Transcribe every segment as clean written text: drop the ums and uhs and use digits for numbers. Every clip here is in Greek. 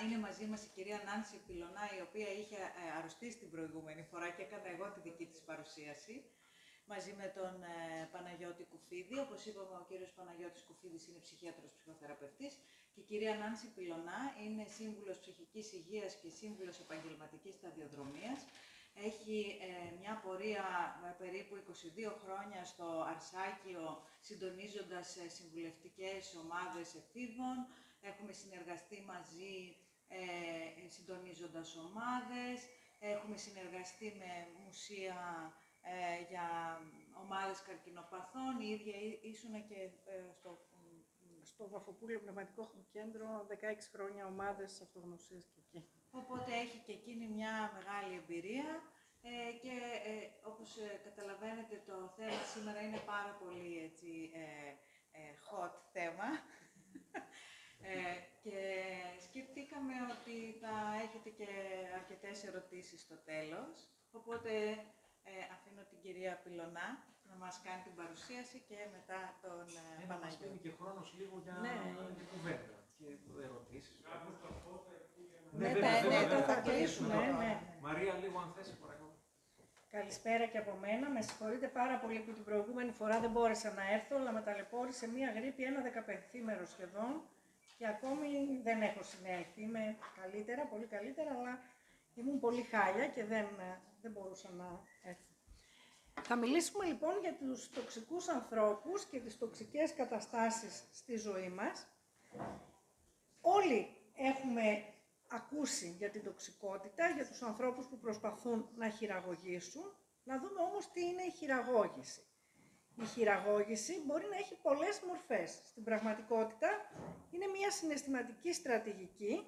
είναι μαζί μας η κυρία Νάνση Πιλωνά, η οποία είχε αρρωστήσει την προηγούμενη φορά και έκανα εγώ τη δική της παρουσίαση, μαζί με τον Παναγιώτη Κουφίδη. Όπως είπαμε, ο κύριος Παναγιώτης Κουφίδης είναι ψυχίατρος ψυχοθεραπευτής και η κυρία Νάνση Πιλωνά είναι σύμβουλος ψυχικής υγείας και σύμβουλος επαγγελματικής σταδιοδρομίας. Έχει μια πορεία περίπου 22 χρόνια στο Αρσάκιο, συντονίζοντας συμβουλευτικές ομάδες εφήβων. Έχουμε συνεργαστεί μαζί συντονίζοντας ομάδες. Έχουμε συνεργαστεί με μουσεία για ομάδες καρκινοπαθών. Η ίδια ήσουνα και στο Βαφοπούλιο Πνευματικό Κέντρο 16 χρόνια ομάδες αυτογνωσίας και εκεί. Οπότε έχει και εκείνη μια μεγάλη εμπειρία και όπως καταλαβαίνετε το θέμα σήμερα είναι πάρα πολύ έτσι, hot θέμα και σκεφτήκαμε ότι θα έχετε και αρκετές ερωτήσεις στο τέλος, οπότε αφήνω την κυρία Πιλωνά να μας κάνει την παρουσίαση και μετά τον Παναγιώτη. Να μας δίνει και χρόνος λίγο για κουβέντα και ερωτήσεις. Ναι, θα κλείσουμε. Μαρία, λίγο αν θες, παρακαλώ. Καλησπέρα και από μένα. Με συγχωρείτε πάρα πολύ που την προηγούμενη φορά δεν μπόρεσα να έρθω, αλλά με ταλαιπώρησε μία γρίπη ένα 15ήμερο σχεδόν και ακόμη δεν έχω συνέλθει. Είμαι καλύτερα, πολύ καλύτερα, αλλά ήμουν πολύ χάλια και δεν μπορούσα να έρθω. Θα μιλήσουμε λοιπόν για τους τοξικούς ανθρώπους και τις τοξικές καταστάσεις στη ζωή μας. Όλοι έχουμε ακούσει για την τοξικότητα, για τους ανθρώπους που προσπαθούν να χειραγωγήσουν. Να δούμε όμως τι είναι η χειραγώγηση. Η χειραγώγηση μπορεί να έχει πολλές μορφές. Στην πραγματικότητα είναι μια συναισθηματική στρατηγική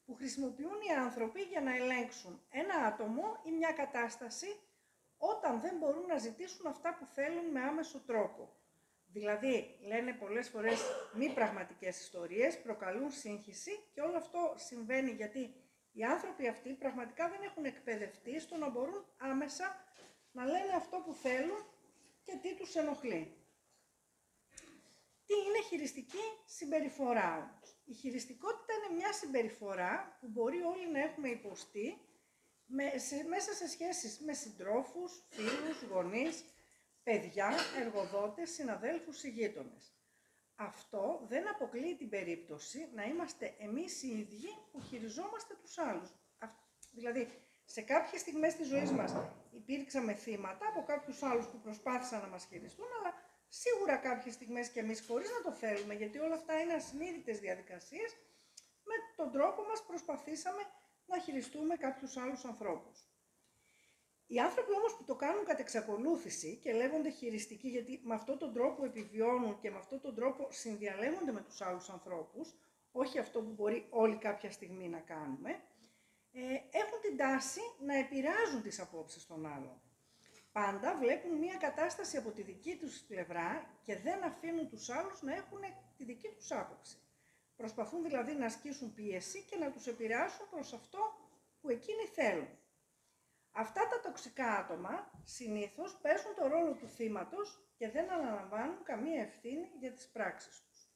που χρησιμοποιούν οι άνθρωποι για να ελέγξουν ένα άτομο ή μια κατάσταση όταν δεν μπορούν να ζητήσουν αυτά που θέλουν με άμεσο τρόπο. Δηλαδή, λένε πολλές φορές μη πραγματικές ιστορίες, προκαλούν σύγχυση και όλο αυτό συμβαίνει γιατί οι άνθρωποι αυτοί πραγματικά δεν έχουν εκπαιδευτεί στο να μπορούν άμεσα να λένε αυτό που θέλουν και τι τους ενοχλεί. Τι είναι χειριστική συμπεριφορά όμως? Η χειριστικότητα είναι μια συμπεριφορά που μπορεί όλοι να έχουμε υποστεί μέσα σε σχέσεις με συντρόφους, φίλους, γονείς, παιδιά, εργοδότες, συναδέλφους ή γείτονες. Αυτό δεν αποκλείει την περίπτωση να είμαστε εμείς οι ίδιοι που χειριζόμαστε τους άλλους. Δηλαδή, σε κάποιες στιγμές της ζωής μας υπήρξαμε θύματα από κάποιους άλλους που προσπάθησαν να μας χειριστούν, αλλά σίγουρα κάποιες στιγμές και εμείς χωρίς να το θέλουμε, γιατί όλα αυτά είναι ασυνείδητες διαδικασίες, με τον τρόπο μας προσπαθήσαμε να χειριστούμε κάποιους άλλους ανθρώπους. Οι άνθρωποι όμως που το κάνουν κατ' εξακολούθηση και λέγονται χειριστικοί, γιατί με αυτόν τον τρόπο επιβιώνουν και με αυτόν τον τρόπο συνδιαλέγονται με τους άλλους ανθρώπους, όχι αυτό που μπορεί όλοι κάποια στιγμή να κάνουμε, έχουν την τάση να επηρεάζουν τις απόψεις των άλλων. Πάντα βλέπουν μία κατάσταση από τη δική τους πλευρά και δεν αφήνουν τους άλλους να έχουν τη δική τους άποψη. Προσπαθούν δηλαδή να ασκήσουν πίεση και να τους επηρεάσουν προς αυτό που εκείνοι θέλουν. Αυτά τα τοξικά άτομα συνήθως παίζουν το ρόλο του θύματος και δεν αναλαμβάνουν καμία ευθύνη για τις πράξεις τους.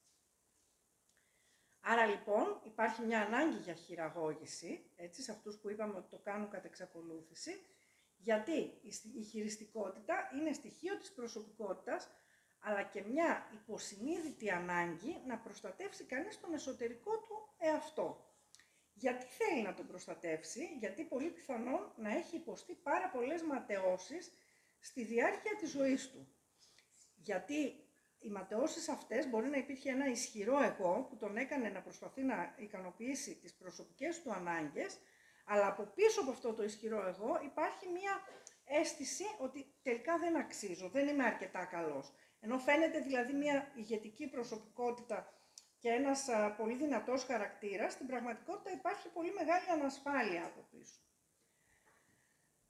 Άρα λοιπόν υπάρχει μια ανάγκη για χειραγώγηση, έτσι, σε αυτούς που είπαμε ότι το κάνουν κατ' εξακολούθηση, γιατί η χειριστικότητα είναι στοιχείο της προσωπικότητας, αλλά και μια υποσυνείδητη ανάγκη να προστατεύσει κανείς τον εσωτερικό του εαυτό. Γιατί θέλει να τον προστατεύσει? Γιατί πολύ πιθανόν να έχει υποστεί πάρα πολλές ματαιώσεις στη διάρκεια της ζωής του. Γιατί οι ματαιώσεις αυτές μπορεί να υπήρχε ένα ισχυρό εγώ που τον έκανε να προσπαθεί να ικανοποιήσει τις προσωπικές του ανάγκες, αλλά από πίσω από αυτό το ισχυρό εγώ υπάρχει μια αίσθηση ότι τελικά δεν αξίζω, δεν είμαι αρκετά καλός. Ενώ φαίνεται δηλαδή μια ηγετική προσωπικότητα και ένας πολύ δυνατός χαρακτήρας, στην πραγματικότητα υπάρχει πολύ μεγάλη ανασφάλεια από πίσω.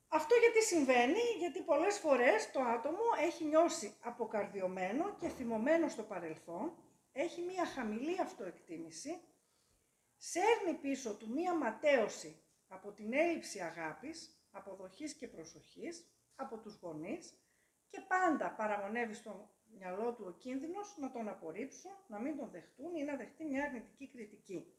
Αυτό γιατί συμβαίνει? Γιατί πολλές φορές το άτομο έχει νιώσει αποκαρδιωμένο και θυμωμένο στο παρελθόν, έχει μία χαμηλή αυτοεκτίμηση, σέρνει πίσω του μία ματαίωση από την έλλειψη αγάπης, αποδοχής και προσοχής, από τους γονείς και πάντα παραμονεύει στο μυαλό του ο κίνδυνος να τον απορρίψουν, να μην τον δεχτούν ή να δεχτεί μια αρνητική κριτική.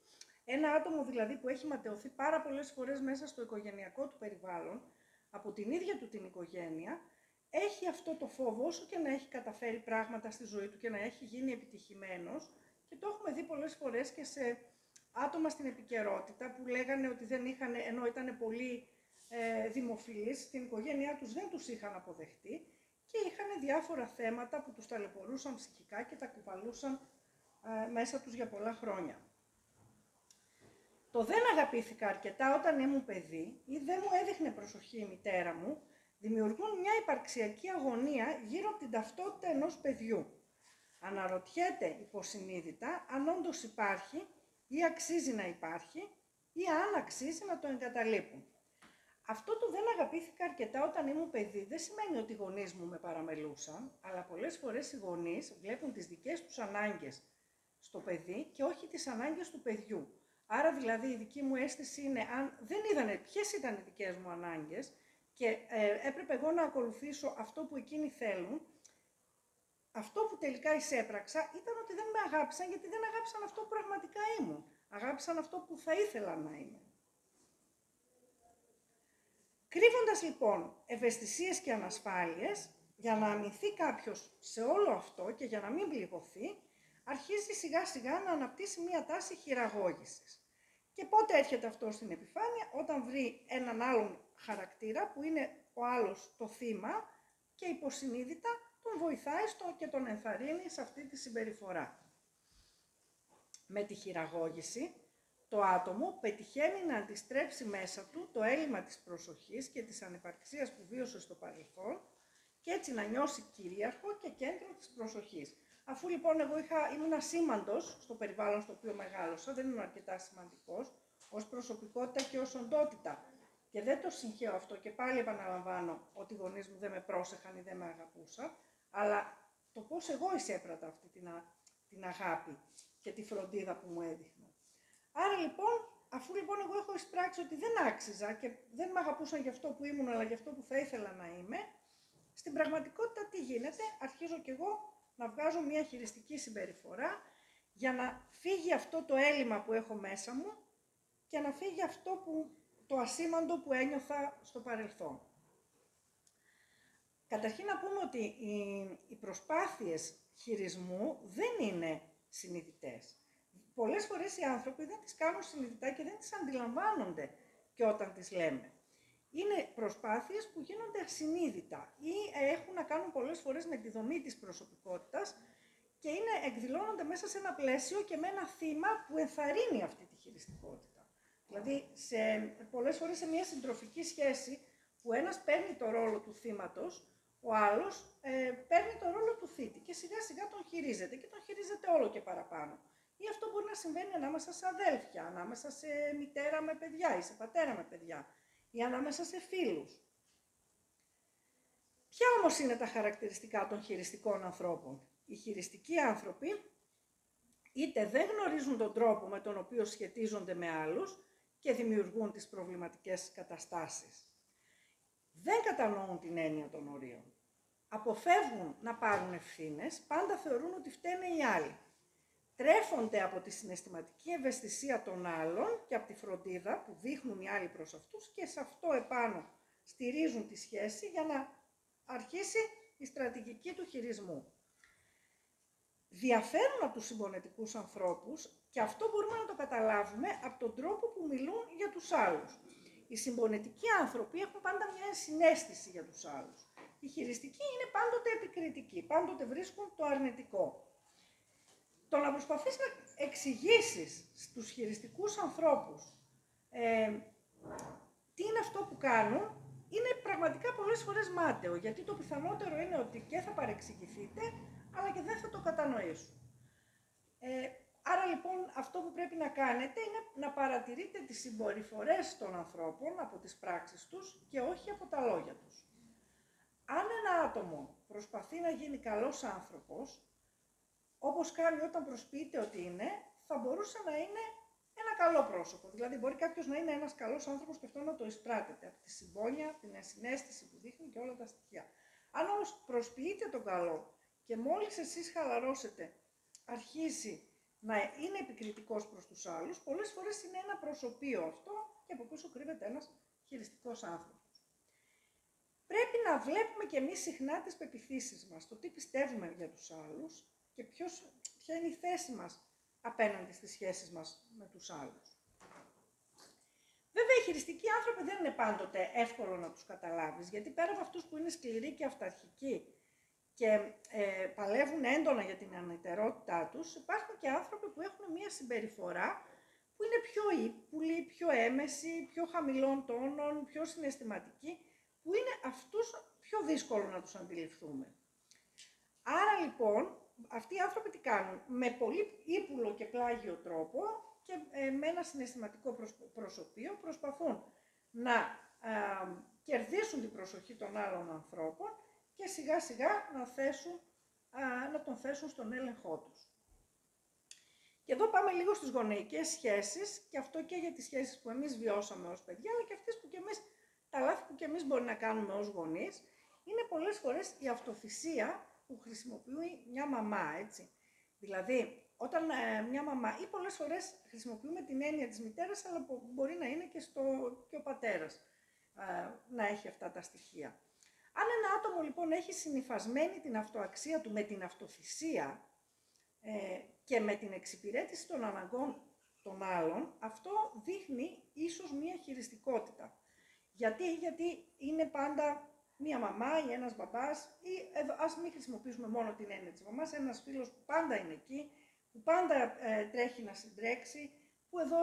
Ένα άτομο δηλαδή που έχει ματαιωθεί πάρα πολλές φορές μέσα στο οικογενειακό του περιβάλλον, από την ίδια του την οικογένεια, έχει αυτό το φόβο, όσο και να έχει καταφέρει πράγματα στη ζωή του και να έχει γίνει επιτυχημένος, και το έχουμε δει πολλές φορές και σε άτομα στην επικαιρότητα που λέγανε ότι δεν είχαν, ενώ ήταν πολύ δημοφιλείς, στην οικογένειά τους δεν τους είχαν αποδεχτεί και είχαν διάφορα θέματα που τους ταλαιπωρούσαν ψυχικά και τα κουβαλούσαν μέσα τους για πολλά χρόνια. Το δεν αγαπήθηκα αρκετά όταν ήμουν παιδί ή δεν μου έδειχνε προσοχή η μητέρα μου, δημιουργούν μια υπαρξιακή αγωνία γύρω από την ταυτότητα ενός παιδιού. Αναρωτιέται υποσυνείδητα αν όντως υπάρχει ή αξίζει να υπάρχει ή αν αξίζει να το εγκαταλείπουν. Αυτό το δεν αγαπήθηκα αρκετά όταν ήμουν παιδί δεν σημαίνει ότι οι γονείς μου με παραμελούσαν, αλλά πολλές φορές οι γονείς βλέπουν τις δικές τους ανάγκες στο παιδί και όχι τις ανάγκες του παιδιού. Άρα δηλαδή η δική μου αίσθηση είναι, αν δεν είδανε ποιες ήταν οι δικές μου ανάγκες και έπρεπε εγώ να ακολουθήσω αυτό που εκείνοι θέλουν, αυτό που τελικά εισέπραξα ήταν ότι δεν με αγάπησαν, γιατί δεν αγάπησαν αυτό που πραγματικά ήμουν. Αγάπησαν αυτό που θα ήθελα να είμαι. Κρύβοντας λοιπόν ευαισθησίες και ανασφάλειες, για να αμυνθεί κάποιος σε όλο αυτό και για να μην πληγωθεί, αρχίζει σιγά σιγά να αναπτύσσει μία τάση χειραγώγησης. Και πότε έρχεται αυτό στην επιφάνεια? Όταν βρει έναν άλλον χαρακτήρα που είναι ο άλλος το θύμα και υποσυνείδητα τον βοηθάει και τον ενθαρρύνει σε αυτή τη συμπεριφορά. Με τη χειραγώγηση, το άτομο πετυχαίνει να αντιστρέψει μέσα του το έλλειμμα της προσοχής και της ανυπαρξίας που βίωσε στο παρελθόν και έτσι να νιώσει κυρίαρχο και κέντρο της προσοχής. Αφού λοιπόν εγώ ήμουν ασήμαντος στο περιβάλλον στο οποίο μεγάλωσα, δεν ήμουν αρκετά σημαντικός, ως προσωπικότητα και ως οντότητα. Και δεν το συγχαίω αυτό και πάλι επαναλαμβάνω ότι οι γονείς μου δεν με πρόσεχαν ή δεν με αγαπούσαν, αλλά το πώς εγώ εισέπρατα αυτή την αγάπη και τη φροντίδα που μου έδειχναν. Άρα λοιπόν, αφού λοιπόν εγώ έχω εισπράξει ότι δεν άξιζα και δεν με αγαπούσαν για αυτό που ήμουν, αλλά για αυτό που θα ήθελα να είμαι, στην πραγματικότητα τι γίνεται? Αρχίζω κι εγώ να βγάζω μια χειριστική συμπεριφορά για να φύγει αυτό το έλλειμμα που έχω μέσα μου και να φύγει αυτό το ασήμαντο που ένιωθα στο παρελθόν. Καταρχήν να πούμε ότι οι προσπάθειες χειρισμού δεν είναι συνειδητές. Πολλές φορές οι άνθρωποι δεν τις κάνουν συνειδητά και δεν τις αντιλαμβάνονται και όταν τις λέμε. Είναι προσπάθειες που γίνονται ασυνείδητα ή έχουν να κάνουν πολλές φορές με τη δομή της προσωπικότητας και εκδηλώνονται μέσα σε ένα πλαίσιο και με ένα θύμα που ενθαρρύνει αυτή τη χειριστικότητα. Δηλαδή, πολλές φορές σε μια συντροφική σχέση που ένας παίρνει το ρόλο του θύματος, ο άλλος παίρνει το ρόλο του θήτη και σιγά σιγά τον χειρίζεται και τον χειρίζεται όλο και παραπάνω. Ή αυτό μπορεί να συμβαίνει ανάμεσα σε αδέλφια, ανάμεσα σε μητέρα με παιδιά ή σε πατέρα με παιδιά ή ανάμεσα σε φίλους. Ποια όμως είναι τα χαρακτηριστικά των χειριστικών ανθρώπων? Οι χειριστικοί άνθρωποι είτε δεν γνωρίζουν τον τρόπο με τον οποίο σχετίζονται με άλλους και δημιουργούν τις προβληματικές καταστάσεις. Δεν κατανοούν την έννοια των ορίων. Αποφεύγουν να πάρουν ευθύνες, πάντα θεωρούν ότι φταίνε οι άλλοι. Τρέφονται από τη συναισθηματική ευαισθησία των άλλων και από τη φροντίδα που δείχνουν οι άλλοι προς αυτούς και σε αυτό επάνω στηρίζουν τη σχέση για να αρχίσει η στρατηγική του χειρισμού. Διαφέρουν από τους συμπονετικούς ανθρώπους και αυτό μπορούμε να το καταλάβουμε από τον τρόπο που μιλούν για τους άλλους. Οι συμπονετικοί άνθρωποι έχουν πάντα μια συναίσθηση για τους άλλους. Οι χειριστικοί είναι πάντοτε επικριτικοί, πάντοτε βρίσκουν το αρνητικό. Το να προσπαθείς να εξηγήσεις στους χειριστικούς ανθρώπους τι είναι αυτό που κάνουν, είναι πραγματικά πολλές φορές μάταιο, γιατί το πιθανότερο είναι ότι και θα παρεξηγηθείτε, αλλά και δεν θα το κατανοήσουν. Άρα λοιπόν αυτό που πρέπει να κάνετε είναι να παρατηρείτε τις συμπεριφορές των ανθρώπων από τις πράξεις τους και όχι από τα λόγια τους. Αν ένα άτομο προσπαθεί να γίνει καλός άνθρωπος, όπως κάνει όταν προσποιείται ότι είναι, θα μπορούσε να είναι ένα καλό πρόσωπο. Δηλαδή μπορεί κάποιος να είναι ένας καλός άνθρωπος και αυτό να το εισπράτεται από τη συμπόνια, την ενσυναίσθηση που δείχνει και όλα τα στοιχεία. Αν όμως προσποιείτε τον καλό και μόλις εσείς χαλαρώσετε, αρχίζει να είναι επικριτικός προς τους άλλους, πολλές φορές είναι ένα προσωπείο αυτό και από πίσω κρύβεται ένας χειριστικός άνθρωπος. Πρέπει να βλέπουμε και εμείς συχνά τις πεποιθήσεις μας, το τι πιστεύουμε για τους άλλους και ποια είναι η θέση μας απέναντι στις σχέσεις μας με τους άλλους. Βέβαια, οι χειριστικοί άνθρωποι δεν είναι πάντοτε εύκολο να τους καταλάβεις, γιατί πέρα από αυτούς που είναι σκληροί και αυταρχικοί και παλεύουν έντονα για την ανετερότητά τους, υπάρχουν και άνθρωποι που έχουν μια συμπεριφορά που είναι πιο ύπουλη, πιο έμεση, πιο χαμηλών τόνων, πιο συναισθηματική, που είναι αυτούς πιο δύσκολο να τους αντιληφθούμε. Άρα λοιπόν, αυτοί οι άνθρωποι τι κάνουν? Με πολύ ύπουλο και πλάγιο τρόπο και με ένα συναισθηματικό προσωπείο προσπαθούν να κερδίσουν την προσοχή των άλλων ανθρώπων και σιγά σιγά να τον θέσουν στον έλεγχό τους. Και εδώ πάμε λίγο στις γονεϊκές σχέσεις, και αυτό και για τις σχέσεις που εμείς βιώσαμε ως παιδιά, αλλά και αυτές που και εμείς, τα λάθη που και εμείς μπορεί να κάνουμε ως γονείς, είναι πολλές φορές η αυτοθυσία που χρησιμοποιεί μια μαμά, έτσι. Δηλαδή, όταν μια μαμά, ή πολλές φορές χρησιμοποιούμε την έννοια της μητέρας, αλλά μπορεί να είναι και ο πατέρας να έχει αυτά τα στοιχεία. Αν ένα άτομο λοιπόν έχει συνυφασμένη την αυτοαξία του με την αυτοθυσία και με την εξυπηρέτηση των αναγκών των άλλων, αυτό δείχνει ίσως μία χειριστικότητα. Γιατί είναι πάντα μία μαμά ή ένας μπαμπάς, ή ας μην χρησιμοποιήσουμε μόνο την έννοια της μαμάς, ένας φίλος που πάντα είναι εκεί, που πάντα τρέχει να συντρέξει, που εδώ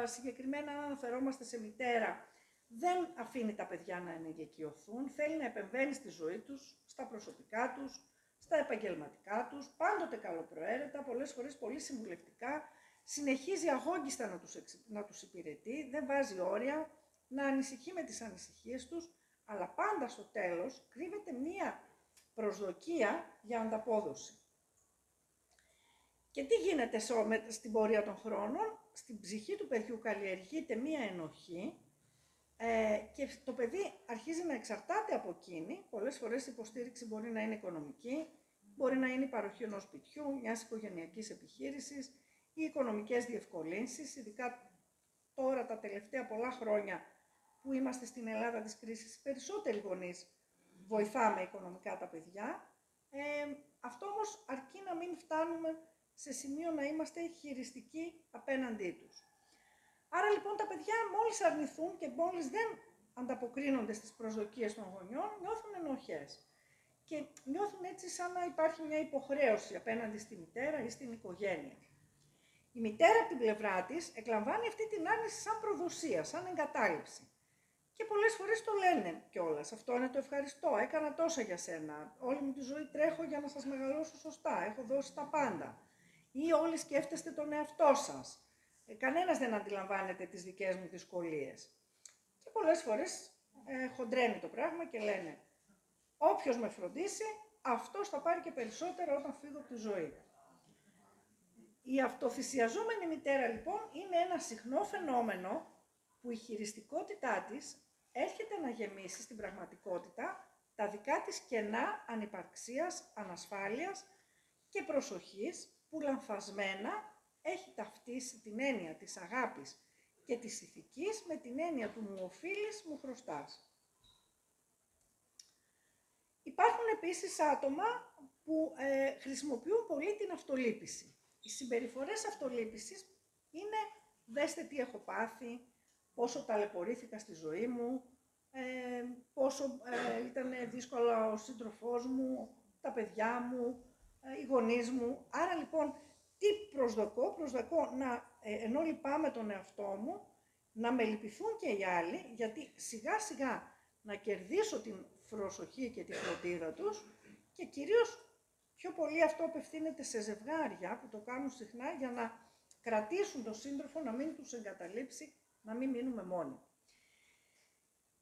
συγκεκριμένα αν αναφερόμαστε σε μητέρα, δεν αφήνει τα παιδιά να ενηλικιωθούν, θέλει να επεμβαίνει στη ζωή τους, στα προσωπικά τους, στα επαγγελματικά τους, πάντοτε καλοπροαίρετα, πολλές φορές πολύ συμβουλευτικά, συνεχίζει αγόγγιστα να τους υπηρετεί, δεν βάζει όρια, να ανησυχεί με τις ανησυχίες τους, αλλά πάντα στο τέλος κρύβεται μία προσδοκία για ανταπόδοση. Και τι γίνεται στην πορεία των χρόνων? Στην ψυχή του παιδιού καλλιεργείται μία ενοχή και το παιδί αρχίζει να εξαρτάται από εκείνη. Πολλές φορές η υποστήριξη μπορεί να είναι οικονομική, μπορεί να είναι η παροχή ενός σπιτιού, μιας οικογενειακής επιχείρησης ή οικονομικές διευκολύνσεις, ειδικά τώρα τα τελευταία πολλά χρόνια που είμαστε στην Ελλάδα της κρίσης, περισσότεροι γονείς βοηθάμε οικονομικά τα παιδιά. Αυτό όμως αρκεί να μην φτάνουμε σε σημείο να είμαστε χειριστικοί απέναντί τους. Άρα λοιπόν τα παιδιά μόλις αρνηθούν και μόλις δεν ανταποκρίνονται στις προσδοκίες των γονιών, νιώθουν ενοχές. Και νιώθουν έτσι σαν να υπάρχει μια υποχρέωση απέναντι στη μητέρα ή στην οικογένεια. Η μητέρα από την πλευρά της εκλαμβάνει αυτή την άρνηση σαν προδοσία, σαν εγκατάλειψη. Και πολλές φορές το λένε κιόλας. Αυτό είναι το ευχαριστώ. Έκανα τόσα για σένα. Όλη μου τη ζωή τρέχω για να σας μεγαλώσω σωστά. Έχω δώσει τα πάντα. Ή όλοι σκέφτεστε τον εαυτό σας. Κανένας δεν αντιλαμβάνεται τις δικές μου δυσκολίες. Και πολλές φορές χοντρένει το πράγμα και λένε όποιος με φροντίσει, αυτός θα πάρει και περισσότερα όταν φύγω από τη ζωή. Η αυτοθυσιαζόμενη μητέρα λοιπόν είναι ένα συχνό φαινόμενο που η χειριστικότητά της έρχεται να γεμίσει στην πραγματικότητα τα δικά της κενά ανυπαρξίας, ανασφάλειας και προσοχής που λανθασμένα έχει ταυτίσει την έννοια της αγάπης και της ηθικής με την έννοια του μου οφείλεις, μου χρωστάς. Υπάρχουν επίσης άτομα που χρησιμοποιούν πολύ την αυτολύπηση. Οι συμπεριφορές αυτολύπησης είναι δέστε τι έχω πάθει, πόσο ταλαιπωρήθηκα στη ζωή μου, πόσο ήταν δύσκολα ο σύντροφός μου, τα παιδιά μου, οι γονείς μου. Άρα λοιπόν, τι προσδοκώ? Προσδοκώ ενώ λυπάμαι τον εαυτό μου, να με λυπηθούν και οι άλλοι, γιατί σιγά σιγά να κερδίσω την προσοχή και τη φροντίδα τους και κυρίως πιο πολύ αυτό απευθύνεται σε ζευγάρια που το κάνουν συχνά για να κρατήσουν τον σύντροφο, να μην τους εγκαταλείψει, να μην μείνουμε μόνοι.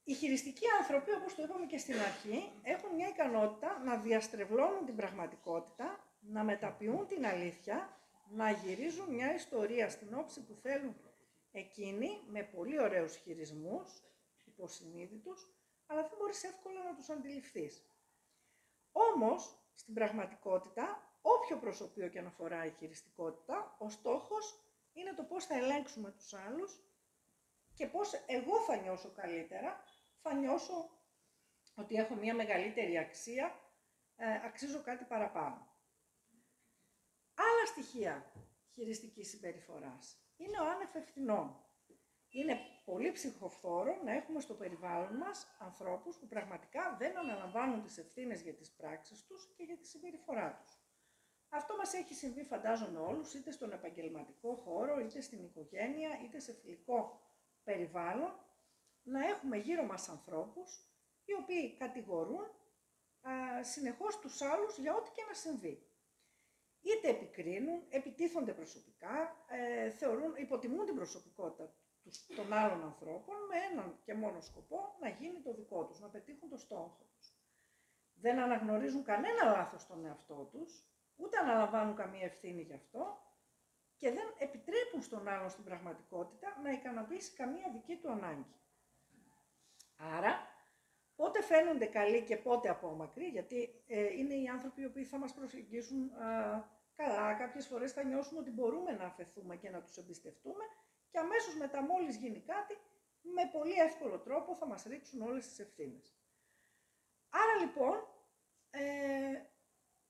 Οι χειριστικοί άνθρωποι, όπως το είπαμε και στην αρχή, έχουν μια ικανότητα να διαστρεβλώνουν την πραγματικότητα, να μεταποιούν την αλήθεια, να γυρίζουν μια ιστορία στην όψη που θέλουν εκείνοι, με πολύ ωραίους χειρισμούς, υποσυνείδητους, αλλά δεν μπορείς εύκολα να τους αντιληφθείς. Όμως, στην πραγματικότητα, όποιο προσωπείο και αν αφορά η χειριστικότητα, ο στόχος είναι το πώς θα ελέγξουμε τους άλλους και πώς εγώ θα νιώσω καλύτερα, θα νιώσω ότι έχω μια μεγαλύτερη αξία, αξίζω κάτι παραπάνω. Άλλα στοιχεία χειριστικής συμπεριφοράς είναι ο άνευ ευθυνών. Είναι πολύ ψυχοφθόρο να έχουμε στο περιβάλλον μας ανθρώπους που πραγματικά δεν αναλαμβάνουν τις ευθύνες για τις πράξεις τους και για τη συμπεριφορά τους. Αυτό μας έχει συμβεί, φαντάζομαι όλους, είτε στον επαγγελματικό χώρο, είτε στην οικογένεια, είτε σε φιλικό περιβάλλον, να έχουμε γύρω μας ανθρώπους οι οποίοι κατηγορούν συνεχώς τους άλλους για ό,τι και να συμβεί. Είτε επικρίνουν, επιτίθονται προσωπικά, υποτιμούν την προσωπικότητα των άλλων ανθρώπων με έναν και μόνο σκοπό να γίνει το δικό τους, να πετύχουν το στόχο τους. Δεν αναγνωρίζουν κανένα λάθος στον εαυτό τους, ούτε αναλαμβάνουν καμία ευθύνη γι' αυτό και δεν επιτρέπουν στον άλλον στην πραγματικότητα να ικανοποιήσει καμία δική του ανάγκη. Άρα, πότε φαίνονται καλοί και πότε απόμακροι, γιατί είναι οι άνθρωποι οι οποίοι θα μας προσεγγίσουν καλά, κάποιες φορές θα νιώσουμε ότι μπορούμε να αφαιθούμε και να τους εμπιστευτούμε και αμέσως μετά μόλις γίνει κάτι, με πολύ εύκολο τρόπο θα μας ρίξουν όλες τις ευθύνες. Άρα λοιπόν,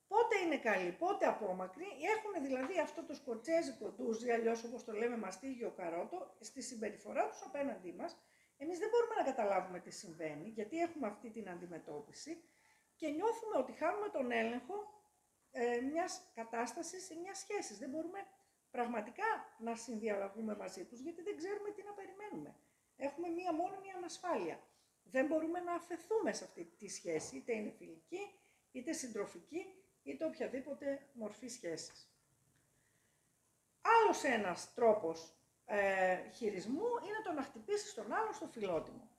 πότε είναι καλοί, πότε απόμακροι, έχουν δηλαδή αυτό το σκοτσέζικο ντούζι, αλλιώς όπως το λέμε μαστίγιο καρότο, στη συμπεριφορά τους απέναντί μας. Εμείς δεν μπορούμε να καταλάβουμε τι συμβαίνει, γιατί έχουμε αυτή την αντιμετώπιση και νιώθουμε ότι χάνουμε τον έλεγχο μιας κατάστασης ή μιας σχέσης. Δεν μπορούμε πραγματικά να συνδιαλλαγούμε μαζί τους, γιατί δεν ξέρουμε τι να περιμένουμε. Έχουμε μόνο μία ανασφάλεια. Δεν μπορούμε να αφαιθούμε σε αυτή τη σχέση, είτε είναι φιλική, είτε συντροφική, είτε οποιαδήποτε μορφή σχέσης. Άλλος ένας τρόπος χειρισμού είναι το να χτυπήσεις τον άλλον στο φιλότιμο.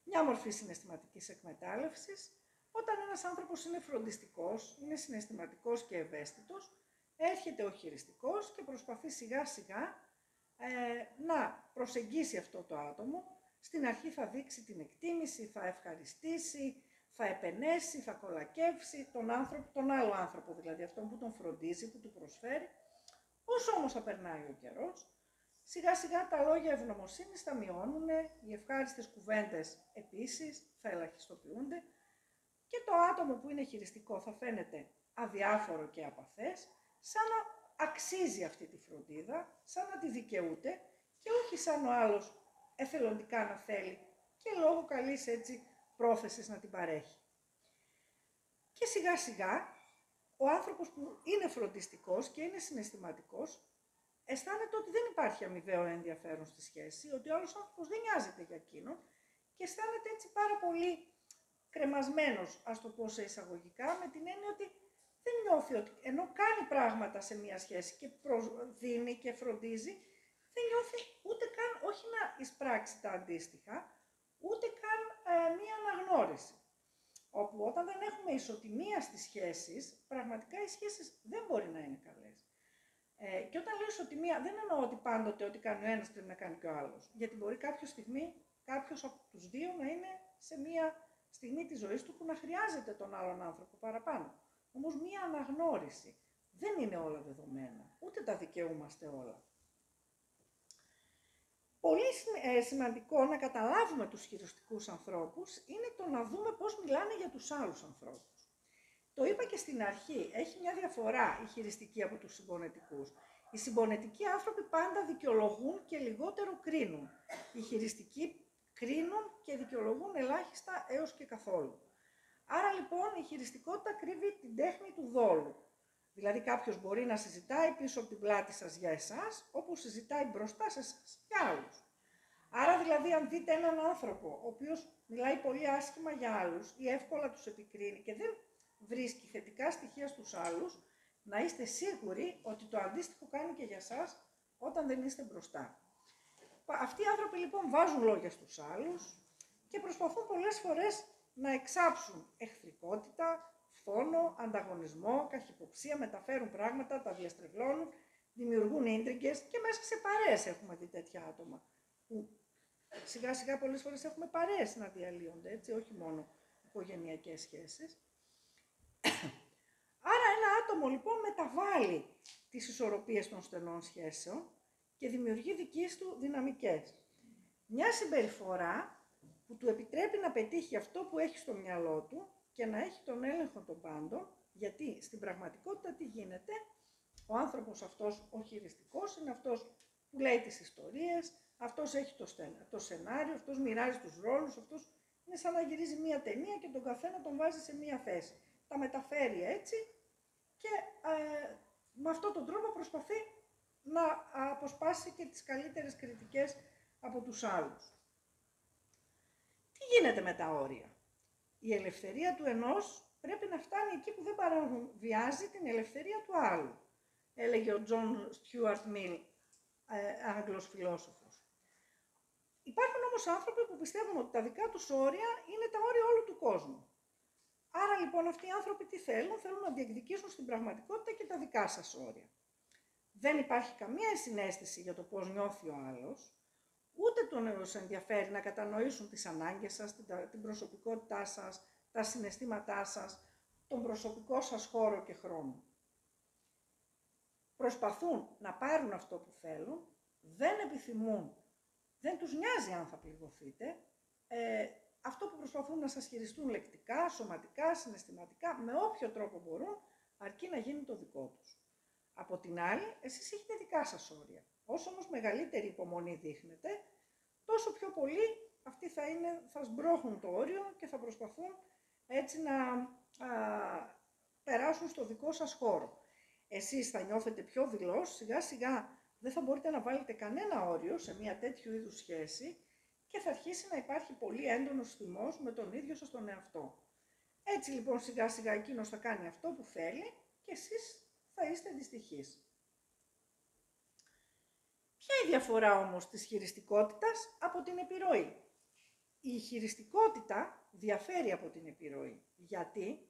Μια μορφή συναισθηματικής εκμετάλλευσης, όταν ένας άνθρωπος είναι φροντιστικός, είναι συναισθηματικός και ευαίσθητος, έρχεται ο χειριστικός και προσπαθεί σιγά σιγά να προσεγγίσει αυτό το άτομο. Στην αρχή θα δείξει την εκτίμηση, θα ευχαριστήσει, θα επενέσει, θα κολακεύσει τον άλλο άνθρωπο, δηλαδή αυτόν που τον φροντίζει, που του προσφέρει. Όσο όμως θα περνάει ο καιρός, σιγά σιγά τα λόγια ευγνωμοσύνης θα μειώνουν, οι ευχάριστες κουβέντες επίσης θα ελαχιστοποιούνται και το άτομο που είναι χειριστικό θα φαίνεται αδιάφορο και απαθές, σαν να αξίζει αυτή τη φροντίδα, σαν να τη δικαιούται και όχι σαν ο άλλος εθελοντικά να θέλει και λόγω καλής έτσι πρόθεσης να την παρέχει. Και σιγά σιγά ο άνθρωπος που είναι φροντιστικός και είναι συναισθηματικός αισθάνεται ότι δεν υπάρχει αμοιβαίο ενδιαφέρον στη σχέση, ότι ο άλλος άνθρωπος δεν νοιάζεται για εκείνον και αισθάνεται έτσι πάρα πολύ κρεμασμένος, ας το πω σε εισαγωγικά, με την έννοια ότι δεν νιώθει ότι ενώ κάνει πράγματα σε μια σχέση και δίνει και φροντίζει, δεν νιώθει ούτε καν, όχι να εισπράξει τα αντίστοιχα, ούτε καν μία αναγνώριση. Όπου όταν δεν έχουμε ισοτιμία στις σχέσεις, πραγματικά οι σχέσεις δεν μπορεί να είναι καλές. Και όταν λέω ισοτιμία, δεν εννοώ ότι πάντοτε ό,τι κάνει ο ένας πρέπει να κάνει και ο άλλος. Γιατί μπορεί κάποια στιγμή κάποιος από τους δύο να είναι σε μία στιγμή της ζωής του που να χρειάζεται τον άλλον άνθρωπο παραπάνω. Όμως μία αναγνώριση. Δεν είναι όλα δεδομένα, ούτε τα δικαιούμαστε όλα. Πολύ σημαντικό να καταλάβουμε τους χειριστικούς ανθρώπους είναι το να δούμε πώς μιλάνε για τους άλλους ανθρώπους. Το είπα και στην αρχή, έχει μια διαφορά η χειριστική από τους συμπονετικούς. Οι συμπονετικοί άνθρωποι πάντα δικαιολογούν και λιγότερο κρίνουν. Οι χειριστικοί κρίνουν και δικαιολογούν ελάχιστα έως και καθόλου. Άρα λοιπόν η χειριστικότητα κρύβει την τέχνη του δόλου. Δηλαδή κάποιος μπορεί να συζητάει πίσω από την πλάτη σας για εσάς, όπως συζητάει μπροστά σε εσάς για άλλους. Άρα δηλαδή αν δείτε έναν άνθρωπο, ο οποίος μιλάει πολύ άσχημα για άλλους ή εύκολα τους επικρίνει και δεν βρίσκει θετικά στοιχεία στους άλλους, να είστε σίγουροι ότι το αντίστοιχο κάνει και για σας όταν δεν είστε μπροστά. Αυτοί οι άνθρωποι λοιπόν βάζουν λόγια στους άλλους και προσπαθούν πολλές φορές να εξάψουν εχθρικότητα, φόνο, ανταγωνισμό, καχυποψία, μεταφέρουν πράγματα, τα διαστρεβλώνουν, δημιουργούν ίντριγκες και μέσα σε παρέες έχουμε δει τέτοια άτομα. Που σιγά σιγά πολλές φορές έχουμε παρέες να διαλύονται, έτσι, όχι μόνο οικογενειακές σχέσεις. Άρα ένα άτομο λοιπόν μεταβάλλει τις ισορροπίες των στενών σχέσεων και δημιουργεί δικές του δυναμικές. Μια συμπεριφορά που του επιτρέπει να πετύχει αυτό που έχει στο μυαλό του και να έχει τον έλεγχο των πάντων, γιατί στην πραγματικότητα τι γίνεται, ο άνθρωπος αυτός ο χειριστικός είναι αυτός που λέει τις ιστορίες, αυτός έχει το σενάριο, αυτός μοιράζει τους ρόλους, αυτός είναι σαν να γυρίζει μία ταινία και τον καθένα τον βάζει σε μία θέση. Τα μεταφέρει έτσι και με αυτόν τον τρόπο προσπαθεί να αποσπάσει και τις καλύτερες κριτικές από τους άλλους. Τι γίνεται με τα όρια? Η ελευθερία του ενός πρέπει να φτάνει εκεί που δεν παραβιάζει την ελευθερία του άλλου, έλεγε ο Τζον Στιούαρτ Μιλ, Άγγλος φιλόσοφος. Υπάρχουν όμως άνθρωποι που πιστεύουν ότι τα δικά τους όρια είναι τα όρια όλου του κόσμου. Άρα λοιπόν αυτοί οι άνθρωποι τι θέλουν? Θέλουν να διεκδικήσουν στην πραγματικότητα και τα δικά σας όρια. Δεν υπάρχει καμία συναίσθηση για το πώς νιώθει ο άλλος, ούτε τον ενδιαφέρει να κατανοήσουν τις ανάγκες σας, την προσωπικότητά σας, τα συναισθήματά σας, τον προσωπικό σας χώρο και χρόνο. Προσπαθούν να πάρουν αυτό που θέλουν, δεν επιθυμούν, δεν τους νοιάζει αν θα πληγωθείτε, αυτό που προσπαθούν να σας χειριστούν λεκτικά, σωματικά, συναισθηματικά, με όποιο τρόπο μπορούν, αρκεί να γίνει το δικό τους. Από την άλλη, εσείς έχετε δικά σας όρια. Όσο όμως μεγαλύτερη υπομονή δείχνετε, τόσο πιο πολύ αυτοί θα σμπρώχνουν το όριο και θα προσπαθούν έτσι να περάσουν στο δικό σας χώρο. Εσείς θα νιώθετε πιο δειλός, σιγά σιγά δεν θα μπορείτε να βάλετε κανένα όριο σε μια τέτοιου είδους σχέση και θα αρχίσει να υπάρχει πολύ έντονος θυμός με τον ίδιο σας τον εαυτό. Έτσι λοιπόν σιγά σιγά εκείνος θα κάνει αυτό που θέλει και εσείς θα είστε δυστυχείς. Ποια είναι η διαφορά όμως της χειριστικότητας από την επιρροή? Η χειριστικότητα διαφέρει από την επιρροή. Γιατί